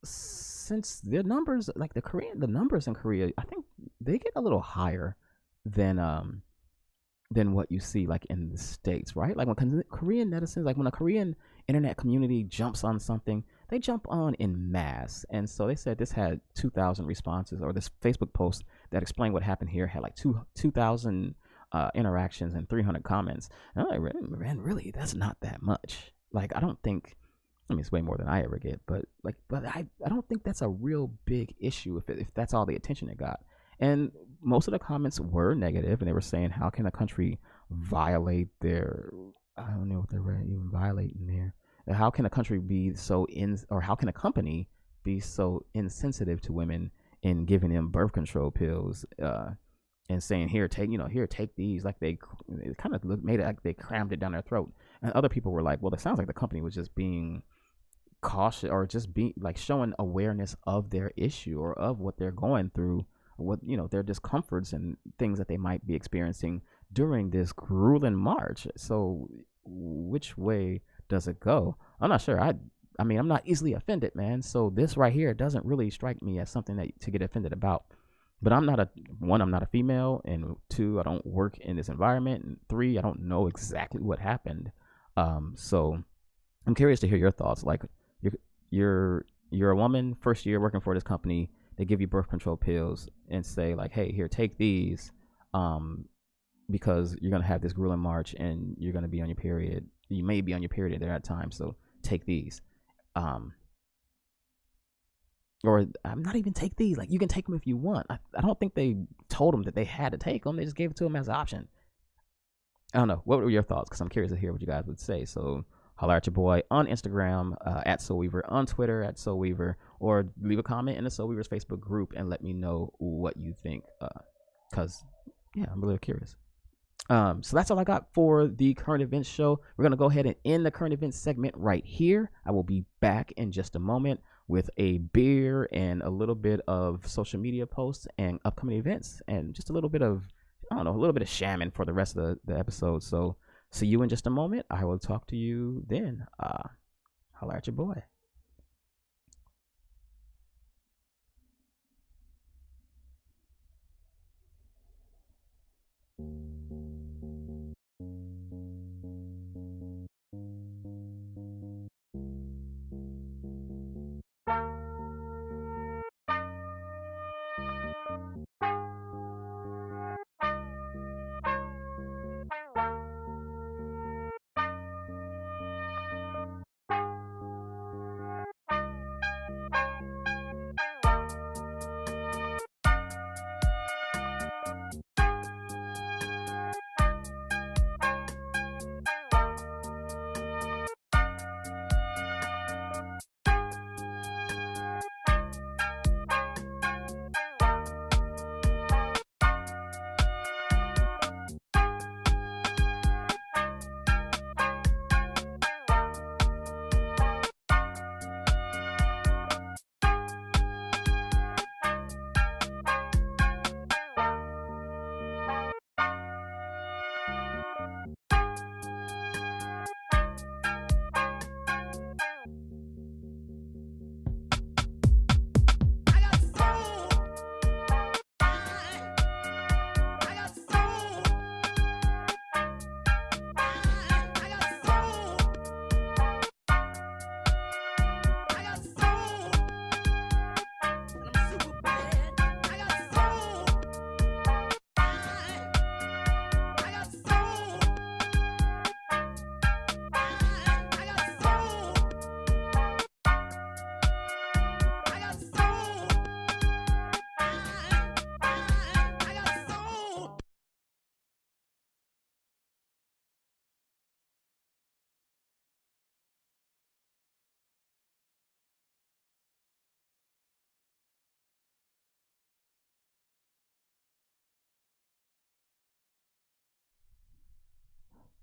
the numbers, like the numbers in Korea, I think they get a little higher than what you see like in the States, right? Like when Korean netizens, like when a Korean internet community jumps on something, they jump on in mass. And so they said this had 2,000 responses, or this Facebook post that explained what happened here had like 2,000 interactions and 300 comments. And I'm like, man, really, that's not that much. Like, I don't think, I mean, it's way more than I ever get, but I don't think that's a real big issue if that's all the attention it got. And most of the comments were negative, and they were saying, how can a country violate their, I don't know what they're even violating there. How can a country be so or how can a company be so insensitive to women in giving them birth control pills, and saying, here, take these, like they kind of made it like they crammed it down their throat. And other people were like, well, it sounds like the company was just being cautious, or just be like showing awareness of their issue or of what they're going through, what their discomforts and things that they might be experiencing during this grueling march. So which way does it go? I'm not sure. I mean, I'm not easily offended, man. So this right here doesn't really strike me as something that to get offended about. But I'm not a female, and 2, I don't work in this environment, and 3, I don't know exactly what happened. So I'm curious to hear your thoughts. Like, you're a woman, first year working for this company. They give you birth control pills and say like, hey, here, take these, because you're gonna have this grueling march and you're gonna be on your period. You may be on your period at that time, so take these. Or I'm not even take these. Like, you can take them if you want. I don't think they told them that they had to take them. They just gave it to them as an option. I don't know. What were your thoughts? Because I'm curious to hear what you guys would say. So holler at your boy on Instagram, at Seoulweaver, on Twitter at Seoulweaver, or leave a comment in the Seoulweavers Facebook group and let me know what you think. Because, yeah, I'm really curious. So that's all I got for the current events show. We're going to go ahead and end the current events segment right here. I will be back in just a moment with a beer and a little bit of social media posts and upcoming events, and just a little bit of, a little bit of shamming for the rest of the episode. So see you in just a moment. I will talk to you then. Holler at your boy.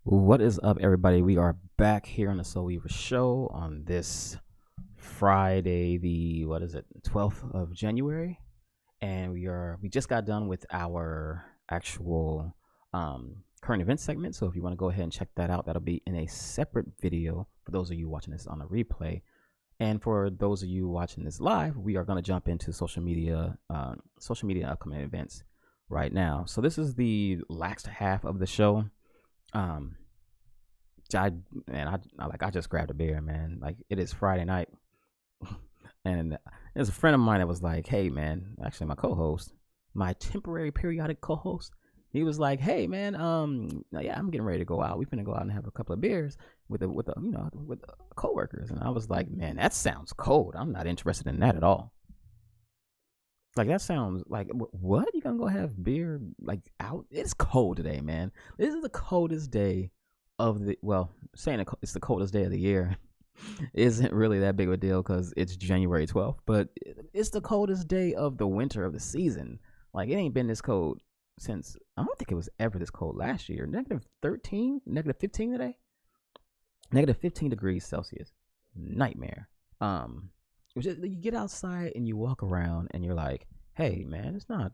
What is up, everybody? We are back here on the Seoulweaver show on this Friday, the 12th of January, and we just got done with our actual current events segment. So if you want to go ahead and check that out, that'll be in a separate video for those of you watching this on a replay. And for those of you watching this live, we are going to jump into social media upcoming events right now. So this is the last half of the show. I just grabbed a beer, man. Like, it is Friday night, and there's a friend of mine that was like, "Hey, man," actually my co-host, my temporary periodic co-host, he was like, "Hey, man, yeah, I'm getting ready to go out. We're gonna go out and have a couple of beers with coworkers." And I was like, "Man, that sounds cold. I'm not interested in that at all." Like, that sounds like, what? You gonna go have beer, like, out? It's cold today, man. This is the coldest day of the, saying it's the coldest day of the year isn't really that big of a deal because it's January 12th, but it's the coldest day of the winter of the season. Like, it ain't been this cold since, I don't think it was ever this cold last year. -13, -15 today. negative 15 degrees Celsius, nightmare. You get outside and you walk around and you're like, hey man, it's not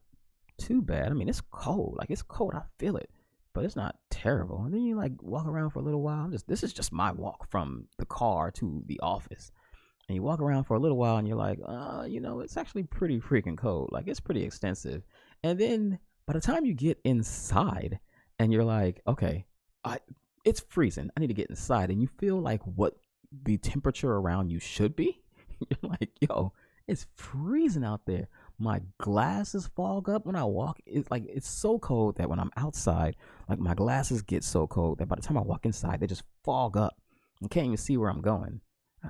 too bad. I mean, it's cold. Like it's cold. I feel it, but it's not terrible. And then you like walk around for a little while. This is just my walk from the car to the office. And you walk around for a little while and you're like, it's actually pretty freaking cold. Like it's pretty extensive. And then by the time you get inside and you're like, okay, it's freezing. I need to get inside. And you feel like what the temperature around you should be. You're like, yo, it's freezing out there. My glasses fog up when I walk. It's so cold that when I'm outside, like my glasses get so cold that by the time I walk inside, they just fog up. I can't even see where I'm going.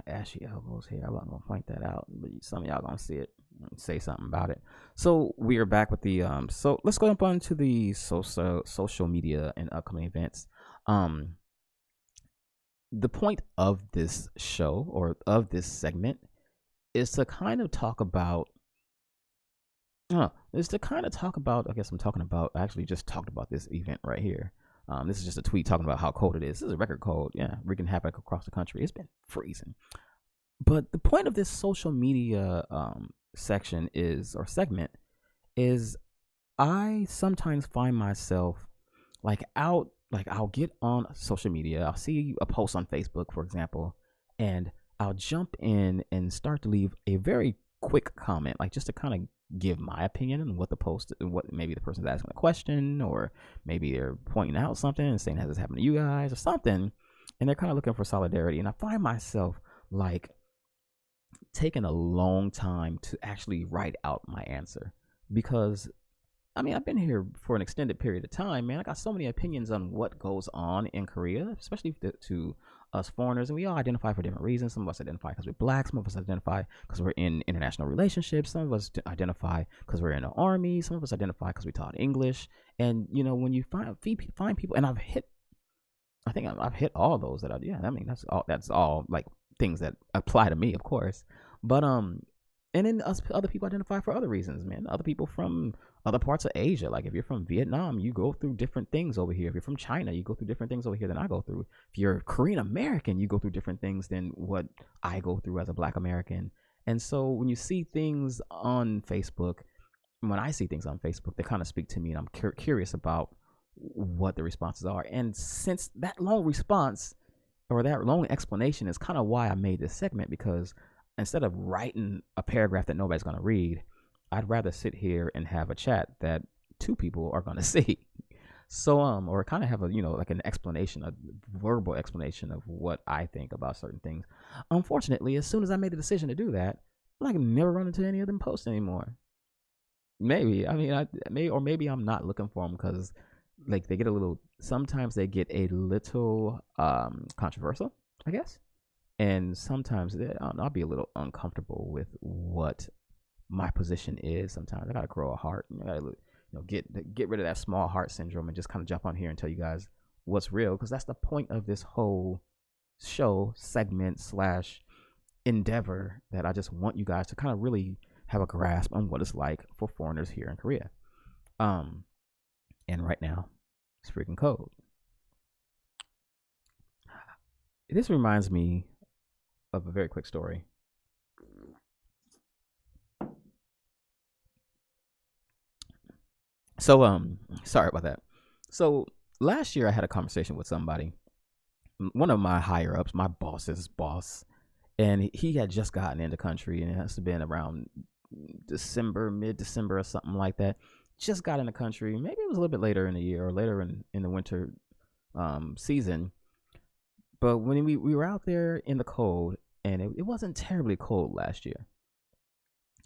Ashy elbows here. I'm not gonna point that out, but some of y'all gonna see it and say something about it. So we are back with the so let's go up onto the social media and upcoming events. The point of this show or of this segment is to kind of talk about I guess I'm talking about, I actually just talked about this event right here. This is just a tweet talking about how cold it is. This is a record cold. Yeah, wreaking havoc across the country. It's been freezing. But the point of this social media segment is I sometimes find myself I'll get on social media. I'll see a post on Facebook, for example, and I'll jump in and start to leave a very quick comment, just to kind of give my opinion on what the post, what maybe the person's asking a question, or maybe they're pointing out something and saying, has this happened to you guys or something? And they're kind of looking for solidarity. And I find myself taking a long time to actually write out my answer because I've been here for an extended period of time, man. I got so many opinions on what goes on in Korea, especially to us foreigners, and we all identify for different reasons. Some of us identify because we're black. Some of us identify because we're in international relationships. Some of us identify because we're in the army. Some of us identify because we taught English. And when you find people, and I've hit all those that that's all things that apply to me, of course. But and then other people identify for other reasons, man. Other people from other parts of Asia. Like if you're from Vietnam, you go through different things over here. If you're from China, you go through different things over here than I go through. If you're Korean American, you go through different things than what I go through as a Black American. And so when you see things on Facebook, they kind of speak to me, and I'm curious about what the responses are. And since that long response or that long explanation is kind of why I made this segment, because instead of writing a paragraph that nobody's going to read, I'd rather sit here and have a chat that two people are going to see. So, or kind of have an explanation, a verbal explanation of what I think about certain things. Unfortunately, as soon as I made the decision to do that, I can never run into any of them posts anymore. Maybe I'm not looking for them because sometimes they get a little controversial, I guess. And sometimes I'll be a little uncomfortable with what my position is. Sometimes I gotta grow a heart. I gotta get rid of that small heart syndrome and just kind of jump on here and tell you guys what's real, because that's the point of this whole show segment / endeavor, that I just want you guys to kind of really have a grasp on what it's like for foreigners here in Korea. And right now it's freaking cold. This reminds me of a very quick story. So, sorry about that. So last year I had a conversation with somebody, one of my higher ups, my boss's boss, and he had just gotten into country, and it has to been around mid-December or something like that. Just got in the country. Maybe it was a little bit later in the year or later in the winter season. But when we were out there in the cold, and it wasn't terribly cold last year,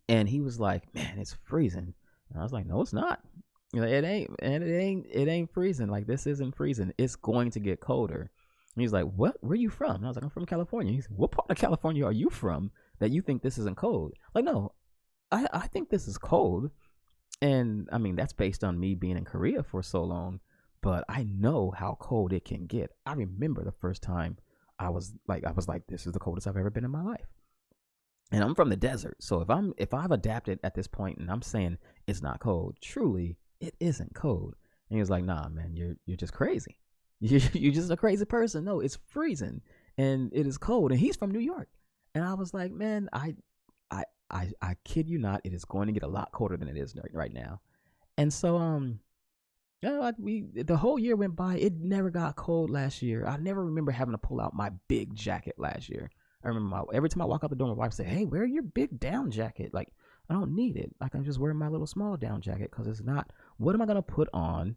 and he was like, "Man, it's freezing," and I was like, "No, it's not. It ain't freezing. This isn't freezing. It's going to get colder." And he's like, "What? Where are you from?" And I was like, "I'm from California." He's like, "What part of California are you from that you think this isn't cold?" No, I think this is cold, and that's based on me being in Korea for so long. But I know how cold it can get. I remember the first time I was like, this is the coldest I've ever been in my life. And I'm from the desert. So if I've adapted at this point and I'm saying it's not cold, truly it isn't cold. And he was like, "Nah, man, you're just crazy. You're just a crazy person. No, it's freezing." and it is cold, and he's from New York. And I was like, man, I kid you not, it is going to get a lot colder than it is right now. And so the whole year went by. It never got cold last year. I never remember having to pull out my big jacket last year. I remember every time I walk out the door, my wife said, "Hey, wear your big down jacket." Like, I don't need it. Like, I'm just wearing my little small down jacket because it's not. What am I gonna put on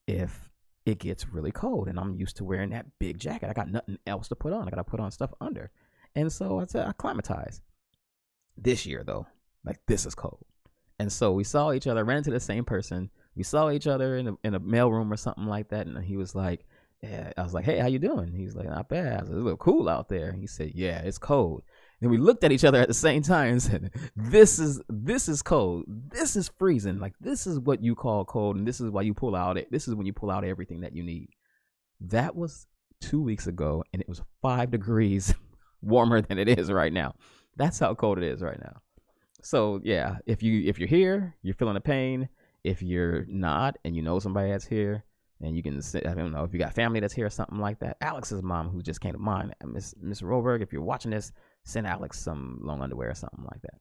if it gets really cold? And I'm used to wearing that big jacket. I got nothing else to put on. I gotta put on stuff under. And so I said, I acclimatized. This year though, like, this is cold. And so we saw each other, ran into the same person. We saw each other in a mailroom or something like that. And he was like, yeah. I was like, "Hey, how you doing?" He's like, "Not bad." I was like, "It's a little cool out there." He said, "Yeah, it's cold." And we looked at each other at the same time and said, this is cold. This is freezing. Like, this is what you call cold. And this is why you pull out it. This is when you pull out everything that you need. That was 2 weeks ago. And it was 5 degrees warmer than it is right now. That's how cold it is right now. So yeah, if you're here, you're feeling the pain. If you're not, and you know somebody that's here, and you can, I don't know, if you got family that's here or something like that. Alex's mom, who just came to mind, Miss Roberg, if you're watching this, send Alex some long underwear or something like that.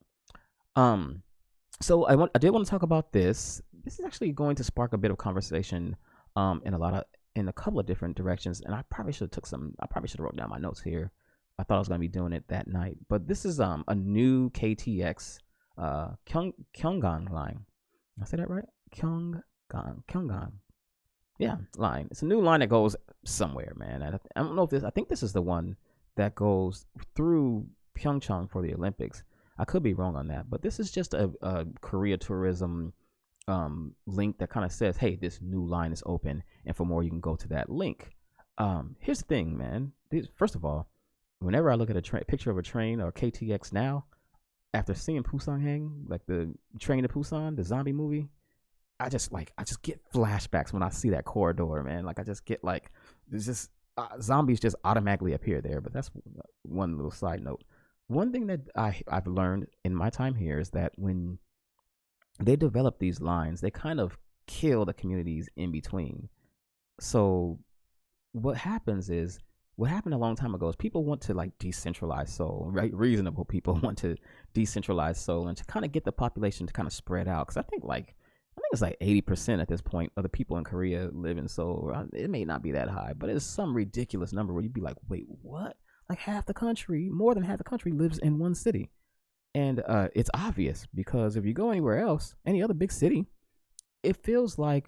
So I did want to talk about this. This is actually going to spark a bit of conversation in a couple of different directions. And I probably should have wrote down my notes here. I thought I was going to be doing it that night. But this is a new KTX Pyongyang line. Did I say that right? Pyongyang. Yeah, line. It's a new line that goes somewhere, man. I don't know if this. I think this is the one that goes through Pyeongchang for the Olympics. I could be wrong on that, but this is just a Korea tourism link that kind of says, "Hey, this new line is open, and for more, you can go to that link." Here's the thing, man. First of all, whenever I look at a picture of a train or KTX now, after seeing Busan, like the Train to Busan, the zombie movie, I just get flashbacks when I see that corridor, man. Like, I just get like, there's just zombies just automatically appear there. But that's one little side note. One thing that I've learned in my time here is that when they develop these lines, they kind of kill the communities in between. So what happens is, what happened a long time ago is people want to, like, decentralize Seoul, right? Reasonable people want to decentralize Seoul and to kind of get the population to kind of spread out. Because I think it's like 80% at this point of the people in Korea live in Seoul. It may not be that high, but it's some ridiculous number where you'd be like, wait, what? Like, more than half the country lives in one city. And it's obvious, because if you go anywhere else, any other big city, it feels like,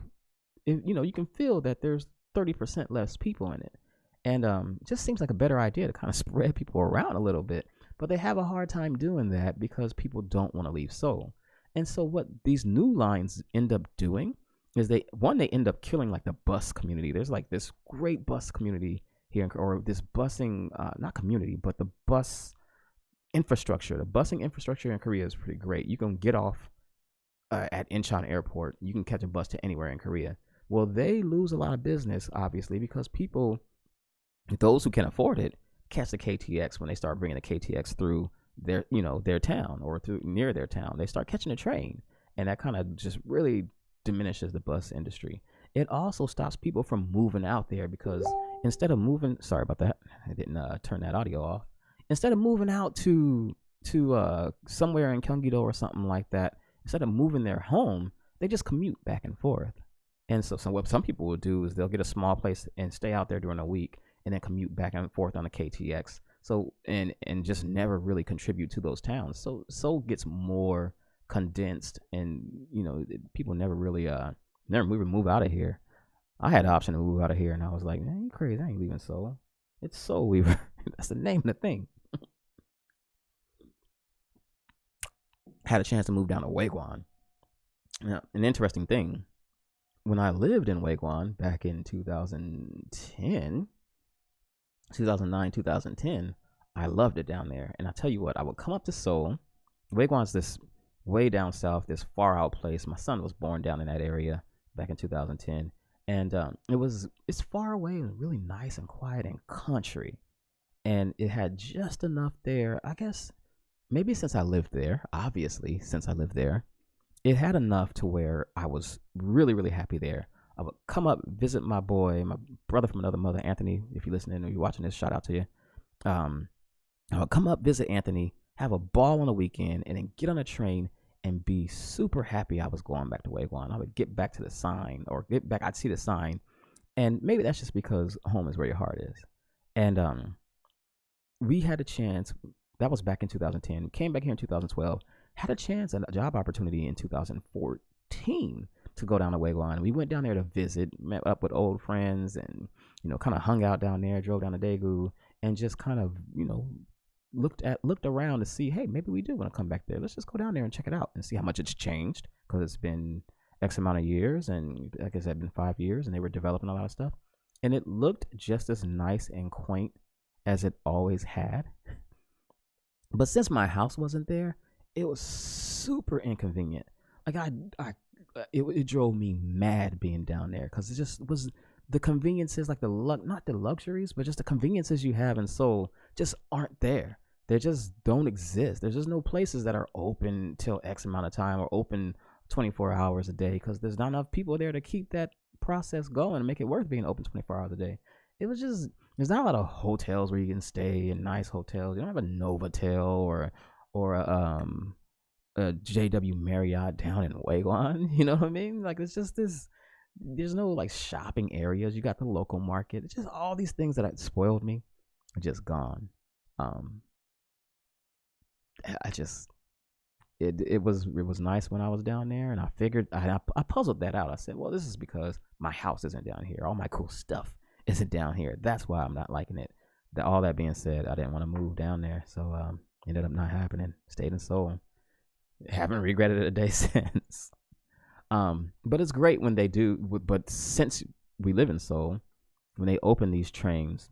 you can feel that there's 30% less people in it. And it just seems like a better idea to kind of spread people around a little bit. But they have a hard time doing that because people don't want to leave Seoul. And so what these new lines end up doing is they end up killing, like, the bus community. There's like this great bus community here, or this busing, not community, but the bus infrastructure. The busing infrastructure in Korea is pretty great. You can get off at Incheon Airport. You can catch a bus to anywhere in Korea. Well, they lose a lot of business, obviously, because people, those who can afford it, catch the KTX when they start bringing the KTX through their town or through near their town. They start catching a train, and that kind of just really diminishes the bus industry. It also stops people from moving out there, because instead of moving, sorry about that, I didn't turn that audio off. Instead of moving out to somewhere in Gyeonggi-do or something like that, instead of moving their home, they just commute back and forth. And so what some people will do is they'll get a small place and stay out there during a week, and then commute back and forth on the KTX. So and just never really contribute to those towns. So Seoul gets more condensed, and people never really move out of here. I had the option to move out of here, and I was like, man, you crazy? I ain't leaving Seoul. It's Seoulweaver. That's the name of the thing. Had a chance to move down to Waegwan. Now, an interesting thing, when I lived in Waegwan back in 2009, 2010, I loved it down there. And I tell you what, I would come up to Seoul. Waegwan's this way down south, this far out place. My son was born down in that area back in 2010. And it's far away and really nice and quiet and country. And it had just enough there, I guess, maybe since I lived there, obviously, since I lived there, it had enough to where I was really, really happy there. I would come up, visit my boy, my brother from another mother, Anthony. If you're listening or you're watching this, shout out to you. Um, I would come up, visit Anthony, have a ball on the weekend, and then get on a train and be super happy I was going back to Wagwan. I would get back to the sign or get back. I'd see the sign, and maybe that's just because home is where your heart is. And we had a chance. That was back in 2010. Came back here in 2012. Had a chance and a job opportunity in 2014 to go down to Wagwan. We went down there to visit, met up with old friends, and kind of hung out down there. Drove down to Daegu, and just kind of looked around to see, hey, maybe we do want to come back there. Let's just go down there and check it out and see how much it's changed, because it's been X amount of years, and like I said, been 5 years, and they were developing a lot of stuff, and it looked just as nice and quaint as it always had. But since my house wasn't there, it was super inconvenient. Like it drove me mad being down there, because it just was the conveniences, like not the luxuries, but just the conveniences you have in Seoul just aren't there. They just don't exist. There's just no places that are open till X amount of time or open 24 hours a day, because there's not enough people there to keep that process going and make it worth being open 24 hours a day. It was just, there's not a lot of hotels where you can stay in nice hotels. You don't have a Novotel or a JW Marriott down in Wagwan. You know what I mean? Like, it's just this. There's no like shopping areas. You got the local market. It's just all these things that had spoiled me are just gone. I just it was nice when I was down there, and I figured I puzzled that out. I said, well, this is because my house isn't down here. All my cool stuff isn't down here. That's why I'm not liking it. All that being said, I didn't want to move down there, so ended up not happening. Stayed in Seoul. Haven't regretted it a day since. But it's great when they do. But since we live in Seoul, when they open these trains,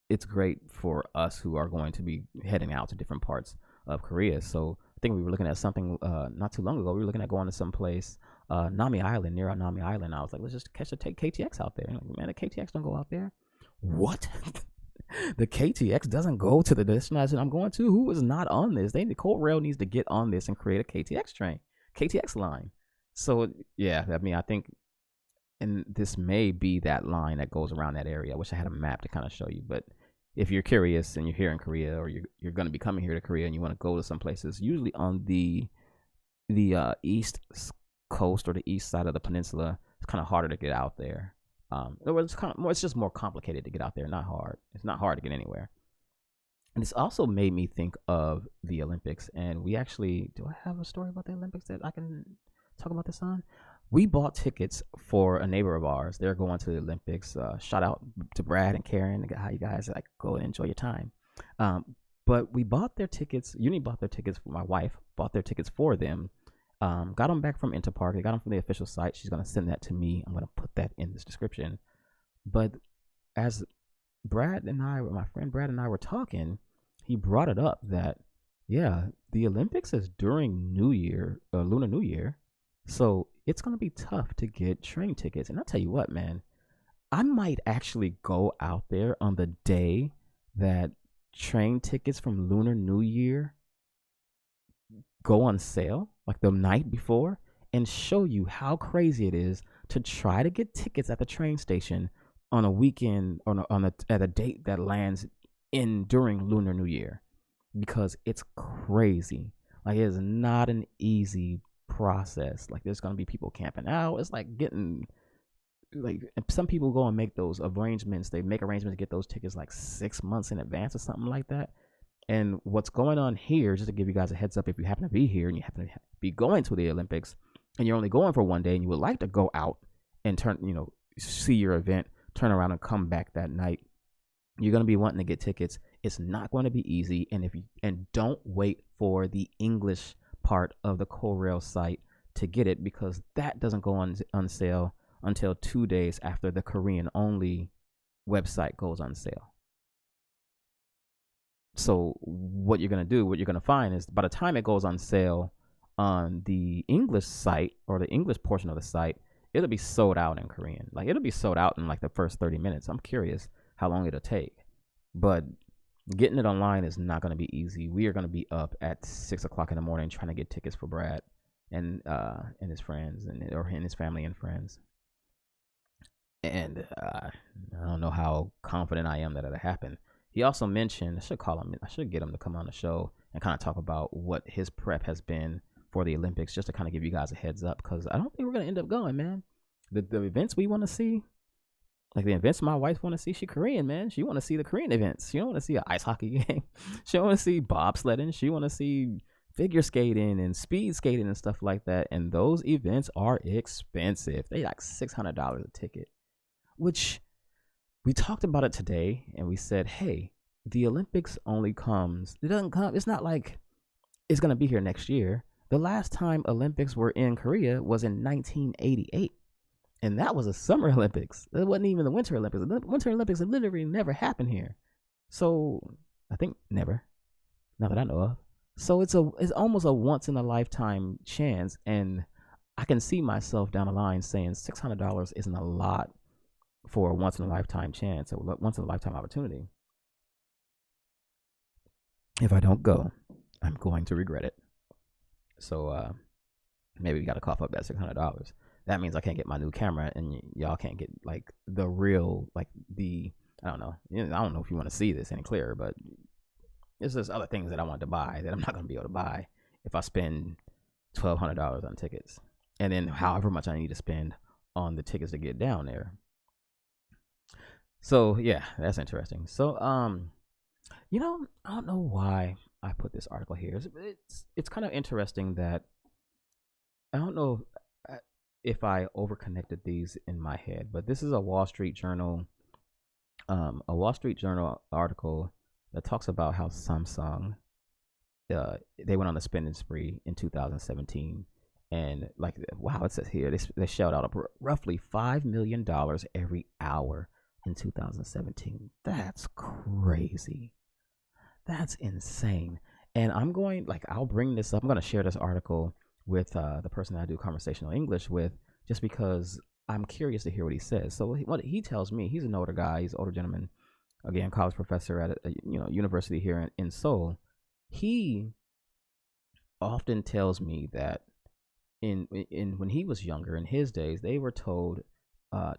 it's great for us who are going to be heading out to different parts of Korea. So I think we were looking at something not too long ago. We were looking at going to some place, Nami Island, near Nami Island. I was like, let's just take KTX out there. And like, man, the KTX don't go out there. What? The KTX doesn't go to the destination I'm going to? Who is not on this? The Cold Rail needs to get on this and create a KTX line. So yeah, I mean, I think, and this may be that line that goes around that area. I wish I had a map to kind of show you, but if you're curious and you're here in Korea, or you're going to be coming here to Korea and you want to go to some places, usually on the east coast or the east side of the peninsula, it's kind of harder to get out there. It's just more complicated to get out there. Not hard. It's not hard to get anywhere. And this also made me think of the Olympics. And we actually, do I have a story about the Olympics that I can talk about this on? We bought tickets for a neighbor of ours. They're going to the Olympics. Shout out to Brad and Karen. How you guys like go and enjoy your time. But we bought their tickets. Uni bought their tickets for my wife. Bought their tickets for them. Got them back from Interpark. They got them from the official site. She's gonna send that to me. I'm gonna put that in this description. But as my friend Brad and I were talking, he brought it up that the Olympics is during New Year, Lunar New Year. So it's going to be tough to get train tickets. And I'll tell you what, man, I might actually go out there on the day that train tickets from Lunar New Year go on sale, like the night before, and show you how crazy it is to try to get tickets at the train station on a weekend, at a date that lands during Lunar New Year, because it's crazy. Like, it is not an easy process. Like, there's gonna be people camping out. It's like getting, like, some people go and make those arrangements. They make arrangements to get those tickets like 6 months in advance or something like that. And what's going on here, just to give you guys a heads up, if you happen to be here and you happen to be going to the Olympics and you're only going for one day and you would like to go out and see your event, turn around and come back that night, you're going to be wanting to get tickets. It's not going to be easy. And don't wait for the English part of the Korail site to get it, because that doesn't go on sale until 2 days after the Korean only website goes on sale. So what you're going to find is by the time it goes on sale on the English site or the English portion of the site, it'll be sold out in Korean. Like, it'll be sold out in like the first 30 minutes. I'm curious how long it'll take. But getting it online is not going to be easy. We are going to be up at 6 o'clock in the morning trying to get tickets for Brad and his friends and his family and friends. And I don't know how confident I am that it'll happen. He also mentioned, I should call him, I should get him to come on the show and kind of talk about what his prep has been for the Olympics, just to kind of give you guys a heads up, because I don't think we're going to end up going, man. The events we want to see, like the events my wife want to see, she Korean, man. She want to see the Korean events. She don't want to see an ice hockey game. She don't want to see bobsledding. She want to see figure skating and speed skating and stuff like that. And those events are expensive. They like $600 a ticket, which we talked about it today, and we said, hey, the Olympics only comes, it doesn't come, it's not like it's going to be here next year. The last time Olympics were in Korea was in 1988. And that was a Summer Olympics. It wasn't even the Winter Olympics. The Winter Olympics literally never happened here. So I think never, not that I know of. So it's almost a once in a lifetime chance. And I can see myself down the line saying $600 isn't a lot for a once in a lifetime chance, a once in a lifetime opportunity. If I don't go, I'm going to regret it. So maybe we got to cough up that $600. That means I can't get my new camera, and y'all can't get like the real, like the, I don't know. I don't know if you want to see this any clearer, but there's just other things that I want to buy that I'm not going to be able to buy if I spend $1,200 on tickets, and then however much I need to spend on the tickets to get down there. So yeah, that's interesting. So I don't know why I put this article here. It's kind of interesting that I don't know if I overconnected these in my head, but this is a Wall Street Journal article that talks about how Samsung they went on a spending spree in 2017, and like, wow, it says here they shelled out roughly $5 million every hour in 2017. That's crazy. That's insane. And I'll bring this up. I'm going to share this article with the person I do conversational English with, just because I'm curious to hear what he says. So what he tells me, he's an older guy, he's an older gentleman, again, college professor at a university here in Seoul. He often tells me that in when he was younger, in his days, they were told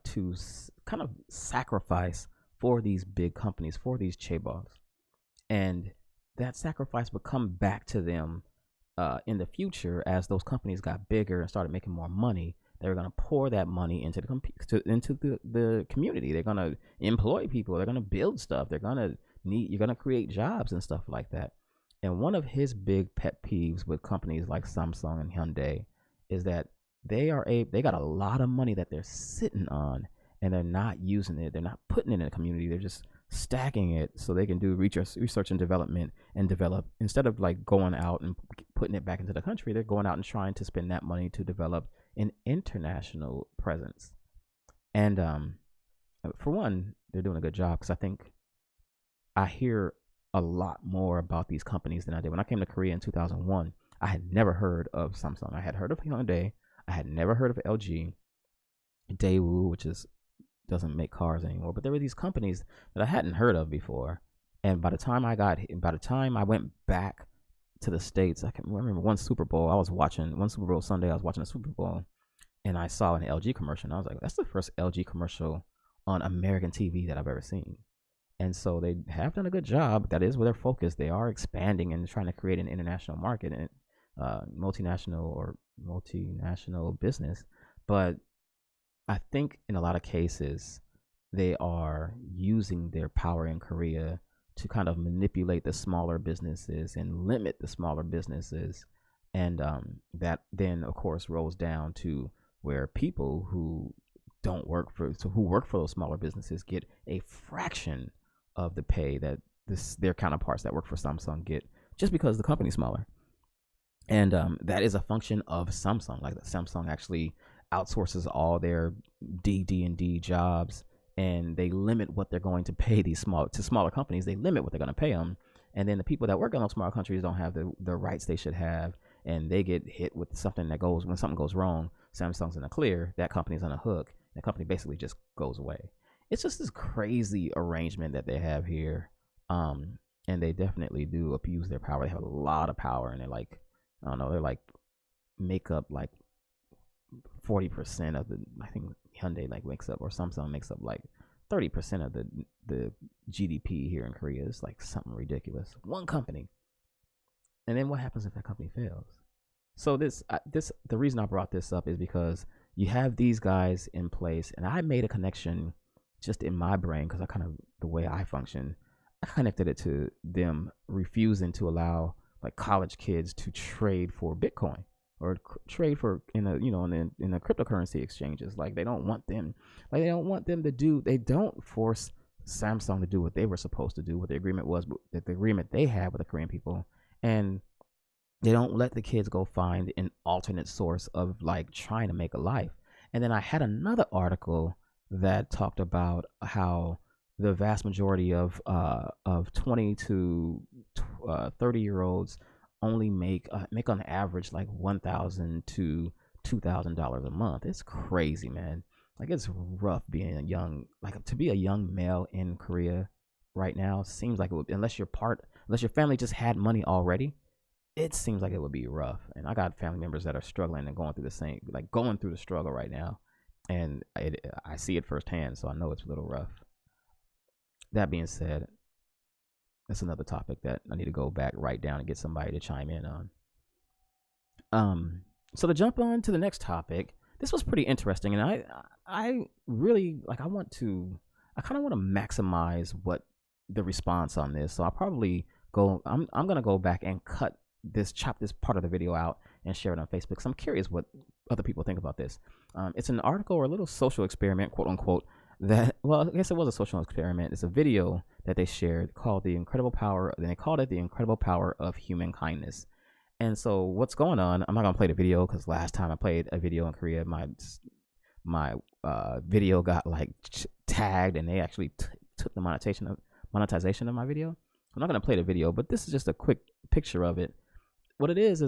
to kind of sacrifice for these big companies, for these chaebols, and that sacrifice would come back to them in the future as those companies got bigger and started making more money. They were going to pour that money into the community. They're going to employ people. They're going to build stuff. You're going to create jobs and stuff like that. And one of his big pet peeves with companies like Samsung and Hyundai is that they got a lot of money that they're sitting on, and they're not using it. They're not putting it in the community. They're just stacking it so they can do research and development and develop, instead of like going out and putting it back into the country. They're going out and trying to spend that money to develop an international presence. And for one, they're doing a good job, because I think I hear a lot more about these companies than I did when I came to Korea in 2001. I had never heard of Samsung. I had heard of Hyundai. I had never heard of LG, Daewoo, which doesn't make cars anymore. But there were these companies that I hadn't heard of before. And by the time I went back to the States, I can remember one Super Bowl Sunday, I was watching a Super Bowl, and I saw an LG commercial, and I was like, that's the first LG commercial on American TV that I've ever seen. And so they have done a good job. That is where they're focused. They are expanding and trying to create an international market and multinational business. But I think in a lot of cases, they are using their power in Korea to kind of manipulate the smaller businesses and limit the smaller businesses. And that then, of course, rolls down to where people who work for those smaller businesses get a fraction of the pay that their counterparts that work for Samsung get, just because the company's smaller. And that is a function of Samsung. Like, Samsung actually outsources all their D&D jobs, and they limit what they're going to pay smaller companies. They limit what they're going to pay them, and then the people that work on those smaller countries don't have the rights they should have, and they get hit with something when something goes wrong. Samsung's in the clear, that company's on a hook. The company basically just goes away. It's just this crazy arrangement that they have here, and they definitely do abuse their power. They have a lot of power, and they're make up like 40% of the, I think Hyundai makes up, or Samsung makes up like 30% of the GDP here in Korea. Is like something ridiculous. One company. And then what happens if that company fails? So the reason I brought this up is because you have these guys in place, and I made a connection just in my brain because I kind of the way I function. I connected it to them refusing to allow like college kids to trade for Bitcoin or trade for in the cryptocurrency exchanges. Like they don't want them to do. They don't force Samsung to do what they were supposed to do. What the agreement was, that the agreement they had with the Korean people, and they don't let the kids go find an alternate source of like trying to make a life. And then I had another article that talked about how the vast majority of 20 to 30-year-olds only make on average like $1,000 to $2,000 a month. It's crazy, man. Like it's rough being to be a young male in Korea right now. Seems like it would, unless your family just had money already. It seems like it would be rough. And I got family members that are struggling and going through the struggle right now. And I see it firsthand, so I know it's a little rough. That being said, that's another topic that I need to go back, write down, and get somebody to chime in on. So to jump on to the next topic, this was pretty interesting, and I really I kind of want to maximize what the response on this. So I'll probably I'm gonna go back and chop this part of the video out and share it on Facebook. So I'm curious what other people think about this. It's an article or a little social experiment, quote unquote, I guess it was a social experiment. It's a video that they shared called The Incredible Power, and they called it The Incredible Power of Human Kindness. And so what's going on, I'm not going to play the video because last time I played a video in Korea, my video got like tagged, and they actually took the monetization of my video. I'm not going to play the video, but this is just a quick picture of it. What it is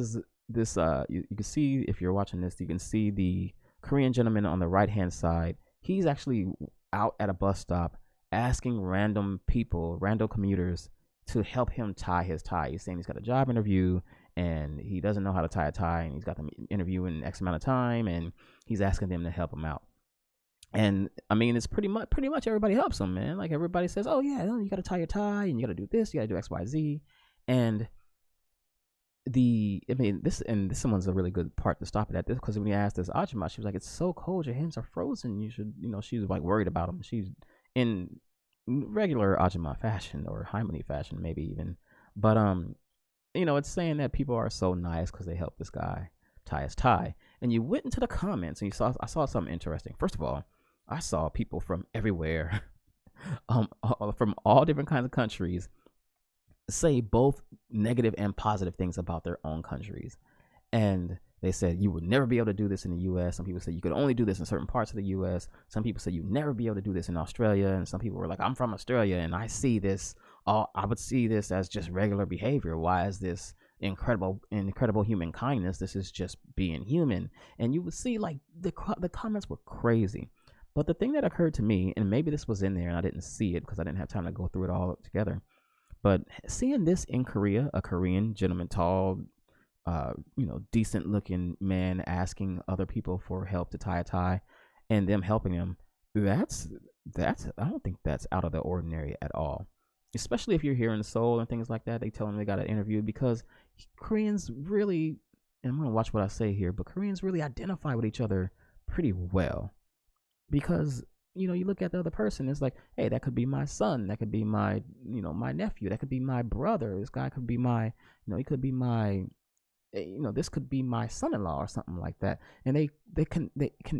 this, you can see, if you're watching this, you can see the Korean gentleman on the right-hand side. He's actually out at a bus stop asking random commuters to help him tie his tie. He's saying he's got a job interview and he doesn't know how to tie a tie, and he's got the interview in X amount of time, and he's asking them to help him out. And I mean, it's pretty much everybody helps him, man. Like everybody says, oh yeah, you got to tie your tie, and you got to do this, you got to do X, Y, Z. And this someone's a really good part to stop it at this, because when he asked this Ajima, she was like, it's so cold, your hands are frozen, you should, she was like worried about him. She's in regular Ajima fashion, or Harmony fashion maybe even, but it's saying that people are so nice because they helped this guy tie his tie. And you went into the comments and I saw something interesting. First of all, I saw people from everywhere, from all different kinds of countries, say both negative and positive things about their own countries. And they said you would never be able to do this in the US. Some people said you could only do this in certain parts of the US. Some people said you'd never be able to do this in Australia. And some people were like, I'm from Australia and I see this, I would see this as just regular behavior. Why is this incredible human kindness? This is just being human. And you would see like the comments were crazy. But the thing that occurred to me, and maybe this was in there and I didn't see it because I didn't have time to go through it all together, but seeing this in Korea, a Korean gentleman, tall, decent looking man asking other people for help to tie a tie, and them helping him, that's I don't think that's out of the ordinary at all. Especially if you're here in Seoul and things like that. They tell him they got an interview, because Koreans really, and I'm gonna watch what I say here, but Koreans really identify with each other pretty well, because you look at the other person, it's like, hey, that could be my son, that could be my my nephew, that could be my brother, this guy could be my he could be my this could be my son-in-law or something like that. And they can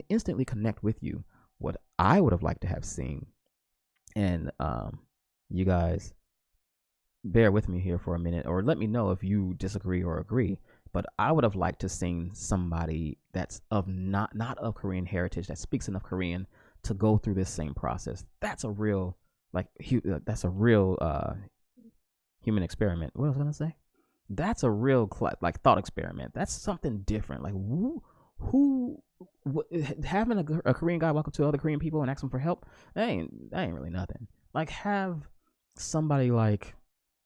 instantly connect with you. What I would have liked to have seen, and you guys bear with me here for a minute, or let me know if you disagree or agree, but I would have liked to seen somebody that's of not of Korean heritage, that speaks enough Korean to go through this same process. That's a real human experiment. What was I gonna say? That's a real thought experiment. That's something different. Like having a Korean guy walk up to other Korean people and ask them for help, that ain't really nothing. Like, have somebody like,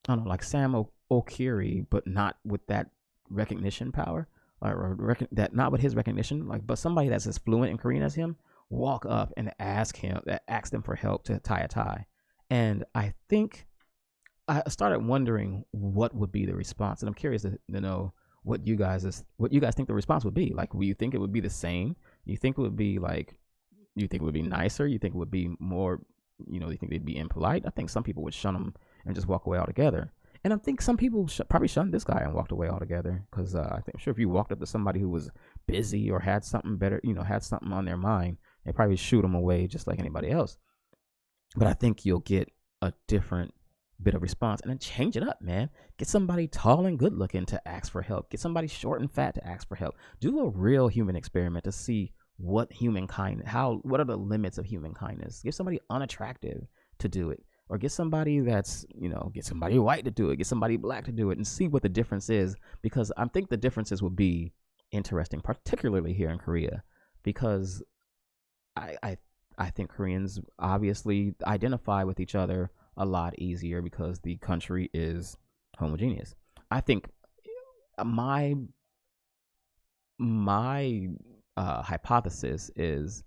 I don't know, like Sam Okiri, but not with that recognition power, or that not with his recognition, like, but somebody that's as fluent in Korean as him, walk up and ask them for help to tie a tie. And I think I started wondering what would be the response, and I'm curious to know what you guys think the response would be. Like, will you think it would be the same? You think it would be like, you think it would be nicer? You think it would be more, you think they'd be impolite? I think some people would shun them and just walk away altogether. And I think some people probably shunned this guy and walked away altogether, because I'm sure if you walked up to somebody who was busy or had something better, had something on their mind, they probably shoot him away just like anybody else. But I think you'll get a different bit of response, and then change it up, man. Get somebody tall and good looking to ask for help. Get somebody short and fat to ask for help. Do a real human experiment to see what are the limits of human kindness. Get somebody unattractive to do it, or get somebody that's, get somebody white to do it, get somebody black to do it, and see what the difference is. Because I think the differences will be interesting, particularly here in Korea, because I think Koreans obviously identify with each other a lot easier because the country is homogeneous. I think my hypothesis is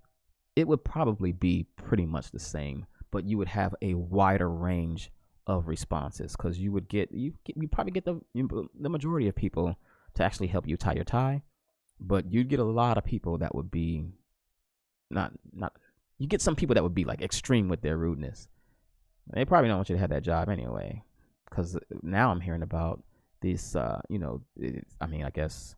it would probably be pretty much the same, but you would have a wider range of responses, because you probably get the majority of people to actually help you tie your tie, but you'd get a lot of people that would be not you get some people that would be like extreme with their rudeness. They probably don't want you to have that job anyway, because now I'm hearing about this, I guess,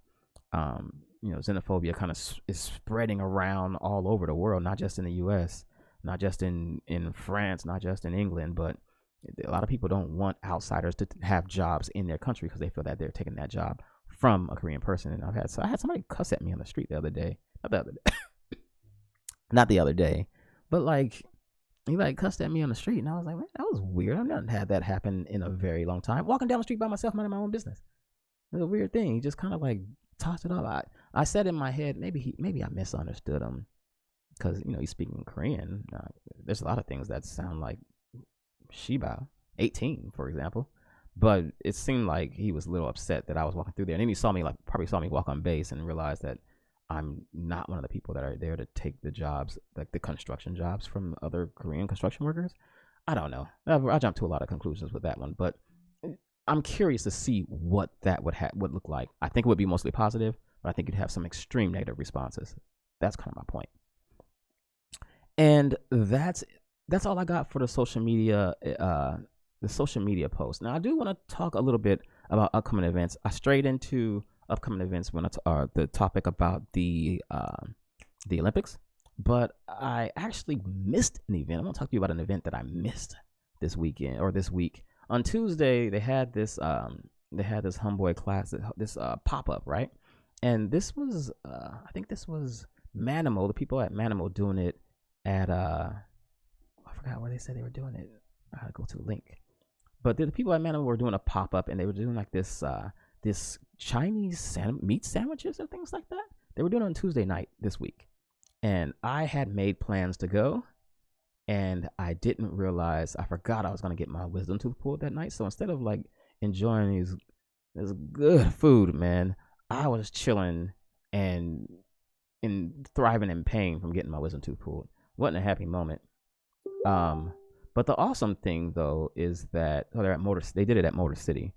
xenophobia kind of is spreading around all over the world, not just in the U.S., not just in France, not just in England, but a lot of people don't want outsiders to have jobs in their country because they feel that they're taking that job from a Korean person. And I had somebody cuss at me on the street the other day, not the other day, but like, he like cussed at me on the street, and I was like, man, that was weird. I've not had that happen in a very long time. Walking down the street by myself, minding my own business. It was a weird thing. He just kind of like tossed it off. I said in my head, maybe I misunderstood him, because he's speaking Korean. There's a lot of things that sound like Shiba 18, for example, but it seemed like he was a little upset that I was walking through there, and then he probably saw me walk on base and realized that I'm not one of the people that are there to take the jobs, like the construction jobs from other Korean construction workers. I don't know. I jumped to a lot of conclusions with that one, but I'm curious to see what that would look like. I think it would be mostly positive, but I think you'd have some extreme negative responses. That's kind of my point. And that's all I got for the social media post. Now I do want to talk a little bit about upcoming events. I strayed into upcoming events when the topic about the Olympics, but I actually missed an event. I'm gonna talk to you about an event that I missed this week. On Tuesday, they had this homeboy class, this pop-up, right? And this was I think this was Manimal, the people at Manimal doing it at I forgot where they said they were doing it. I had to go to the link, but the people at Manimal were doing a pop-up, and they were doing like this Chinese meat sandwiches and things like that. They were doing it on Tuesday night this week, and I had made plans to go, and I didn't realize, I forgot I was going to get my wisdom tooth pulled that night. So instead of like enjoying this good food, man, I was chilling and thriving in pain from getting my wisdom tooth pulled. Wasn't a happy moment. But the awesome thing though is that they did it at Motor City.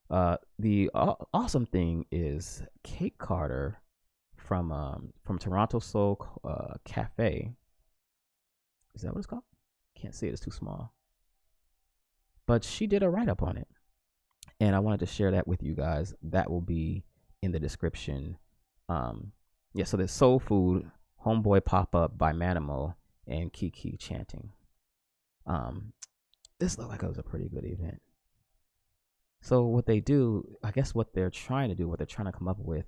The awesome thing is Kate Carter from Toronto Soul Cafe. Is that what it's called? Can't see it, it's too small. But she did a write-up on it, and I wanted to share that with you guys. That will be in the description. So there's Soul Food Homeboy Pop-Up by Manimal and Kiki Chanting. This looked like it was a pretty good event. So what they do, I guess what they're trying to come up with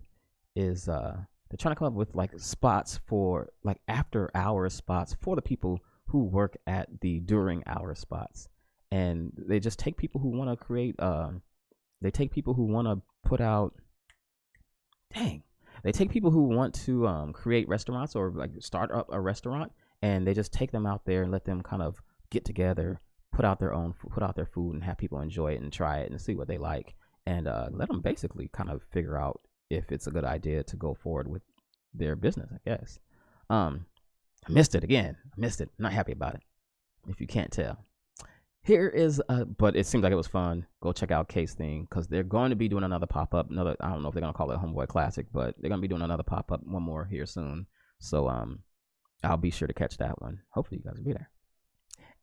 is they're trying to come up with like spots for like after hours spots for the people who work at the during hour spots. And they just take people who want to create they take people who want to create restaurants or like start up a restaurant, and they just take them out there and let them kind of get together, put out their food and have people enjoy it and try it and see what they like, and let them basically kind of figure out if it's a good idea to go forward with their business, I guess. I missed it again. I missed it. Not happy about it, if you can't tell. Here is, but it seems like it was fun. Go check out Case Thing, because they're going to be doing another pop-up. I don't know if they're going to call it Homeboy Classic, but they're going to be doing another pop-up, one more here soon. So I'll be sure to catch that one. Hopefully you guys will be there.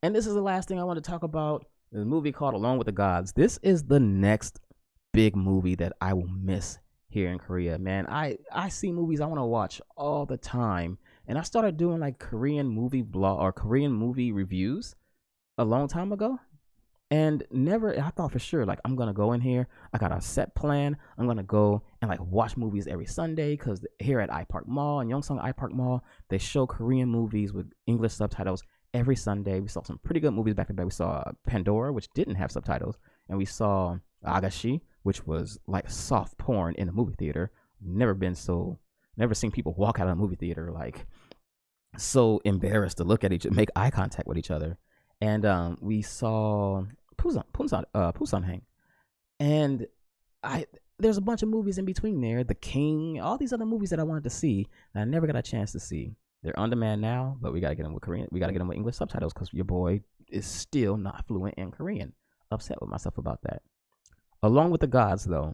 And this is the last thing I want to talk about. The movie called Alone with the Gods. This is the next big movie that I will miss here in Korea. Man, I see movies I want to watch all the time. And I started doing like Korean movie blog or Korean movie reviews a long time ago. And I thought for sure, like, I'm going to go in here. I got a set plan. I'm going to go and like watch movies every Sunday, because here at iPark Mall and Yongsan iPark Mall, they show Korean movies with English subtitles every Sunday. We saw some pretty good movies back to back. We saw Pandora, which didn't have subtitles. And we saw Agashi, which was like soft porn in a movie theater. Never seen people walk out of a movie theater like so embarrassed to look at make eye contact with each other. And we saw Pusanhang. And there's a bunch of movies in between there. The King, all these other movies that I wanted to see that I never got a chance to see. They're on demand now, but we got to get them with Korean. We got to get them with English subtitles, because your boy is still not fluent in Korean. Upset with myself about that. Along with the Gods, though,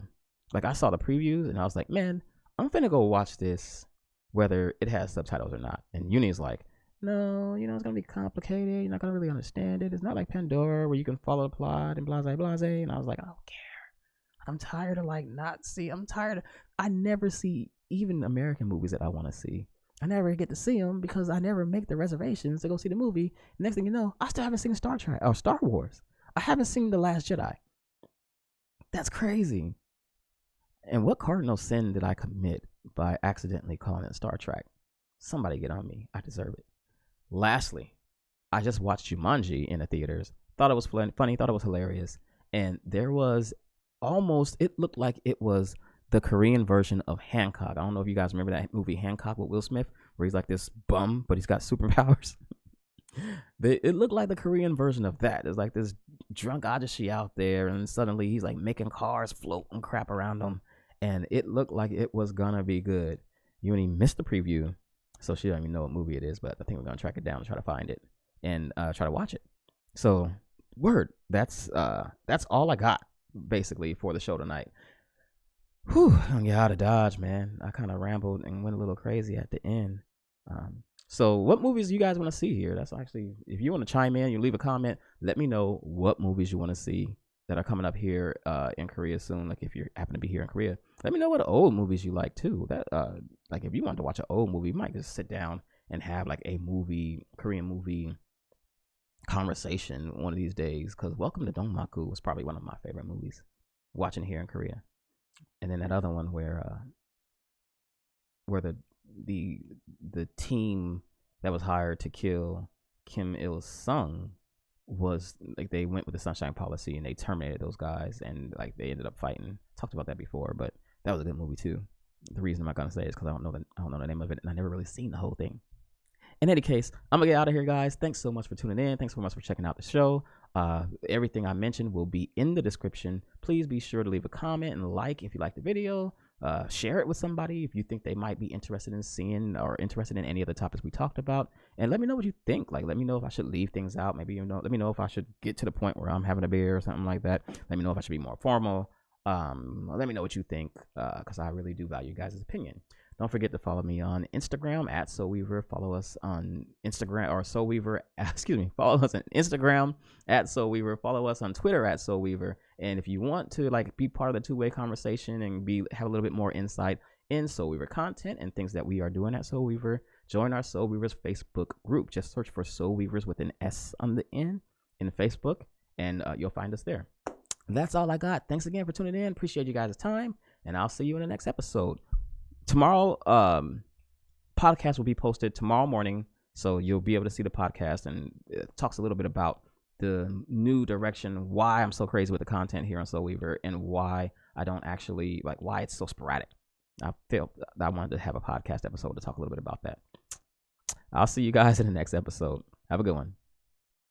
like, I saw the previews and I was like, man, I'm finna go watch this whether it has subtitles or not. And Uni's like, no, it's gonna be complicated. You're not gonna really understand it. It's not like Pandora where you can follow the plot and blase blase. And I was like, I don't care. I'm tired of I never see even American movies that I want to see. I never get to see them because I never make the reservations to go see the movie. Next thing you know, I still haven't seen Star Trek or Star Wars. I haven't seen The Last Jedi. That's crazy. And what cardinal sin did I commit by accidentally calling it Star Trek? Somebody get on me. I deserve it. Lastly, I just watched Jumanji in the theaters. Thought it was funny. Thought it was hilarious. And there was it looked like it was the Korean version of Hancock. I don't know if you guys remember that movie Hancock with Will Smith, where he's like this bum, but he's got superpowers. It looked like the Korean version of that. There's like this drunk ajashi out there, and suddenly he's like making cars float and crap around him. And it looked like it was gonna be good. Uni missed the preview, so she don't even know what movie it is, but I think we're gonna track it down and try to find it and try to watch it. So, word. That's all I got basically for the show tonight. Whew, I'm get out of Dodge, man. I kind of rambled and went a little crazy at the end. So what movies do you guys want to see here? That's actually, if you want to chime in, you leave a comment, let me know what movies you want to see that are coming up here in Korea soon. Like, if you happen to be here in Korea, let me know what old movies you like too. That like, if you want to watch an old movie, you might just sit down and have like a Korean movie conversation one of these days. Because Welcome to Dongmaku was probably one of my favorite movies watching here in Korea. And then that other one where the team that was hired to kill Kim Il-sung was like, they went with the sunshine policy and they terminated those guys, and like they ended up fighting. Talked about that before, but that was a good movie too. The reason I'm not gonna say it is because I don't know the name of it, and I never really seen the whole thing. In any case, I'm gonna get out of here, guys. Thanks so much for tuning in. Thanks so much for checking out the show. Everything I mentioned will be in the description. Please be sure to leave a comment and like if you like the video. Share it with somebody if you think they might be interested in seeing or interested in any of the topics we talked about. And let me know what you think. Like, let me know if I should leave things out. Maybe, let me know if I should get to the point where I'm having a beer or something like that. Let me know if I should be more formal. Let me know what you think, because I really do value you guys' opinion. Don't forget to follow me on Instagram at Seoulweaver. Follow us on Instagram or Seoulweaver. Follow us on Instagram at Seoulweaver. Follow us on Twitter at Seoulweaver. And if you want to like be part of the two-way conversation and have a little bit more insight in Seoulweaver content and things that we are doing at Seoulweaver, join our Seoulweavers Facebook group. Just search for Seoulweavers with an S on the end in Facebook, and you'll find us there. That's all I got. Thanks again for tuning in. Appreciate you guys' time, and I'll see you in the next episode. Tomorrow, podcast will be posted tomorrow morning, so you'll be able to see the podcast, and it talks a little bit about the new direction, why I'm so crazy with the content here on Seoulweaver, and why I don't actually, like, why it's so sporadic. I felt I wanted to have a podcast episode to talk a little bit about that. I'll see you guys in the next episode. Have a good one.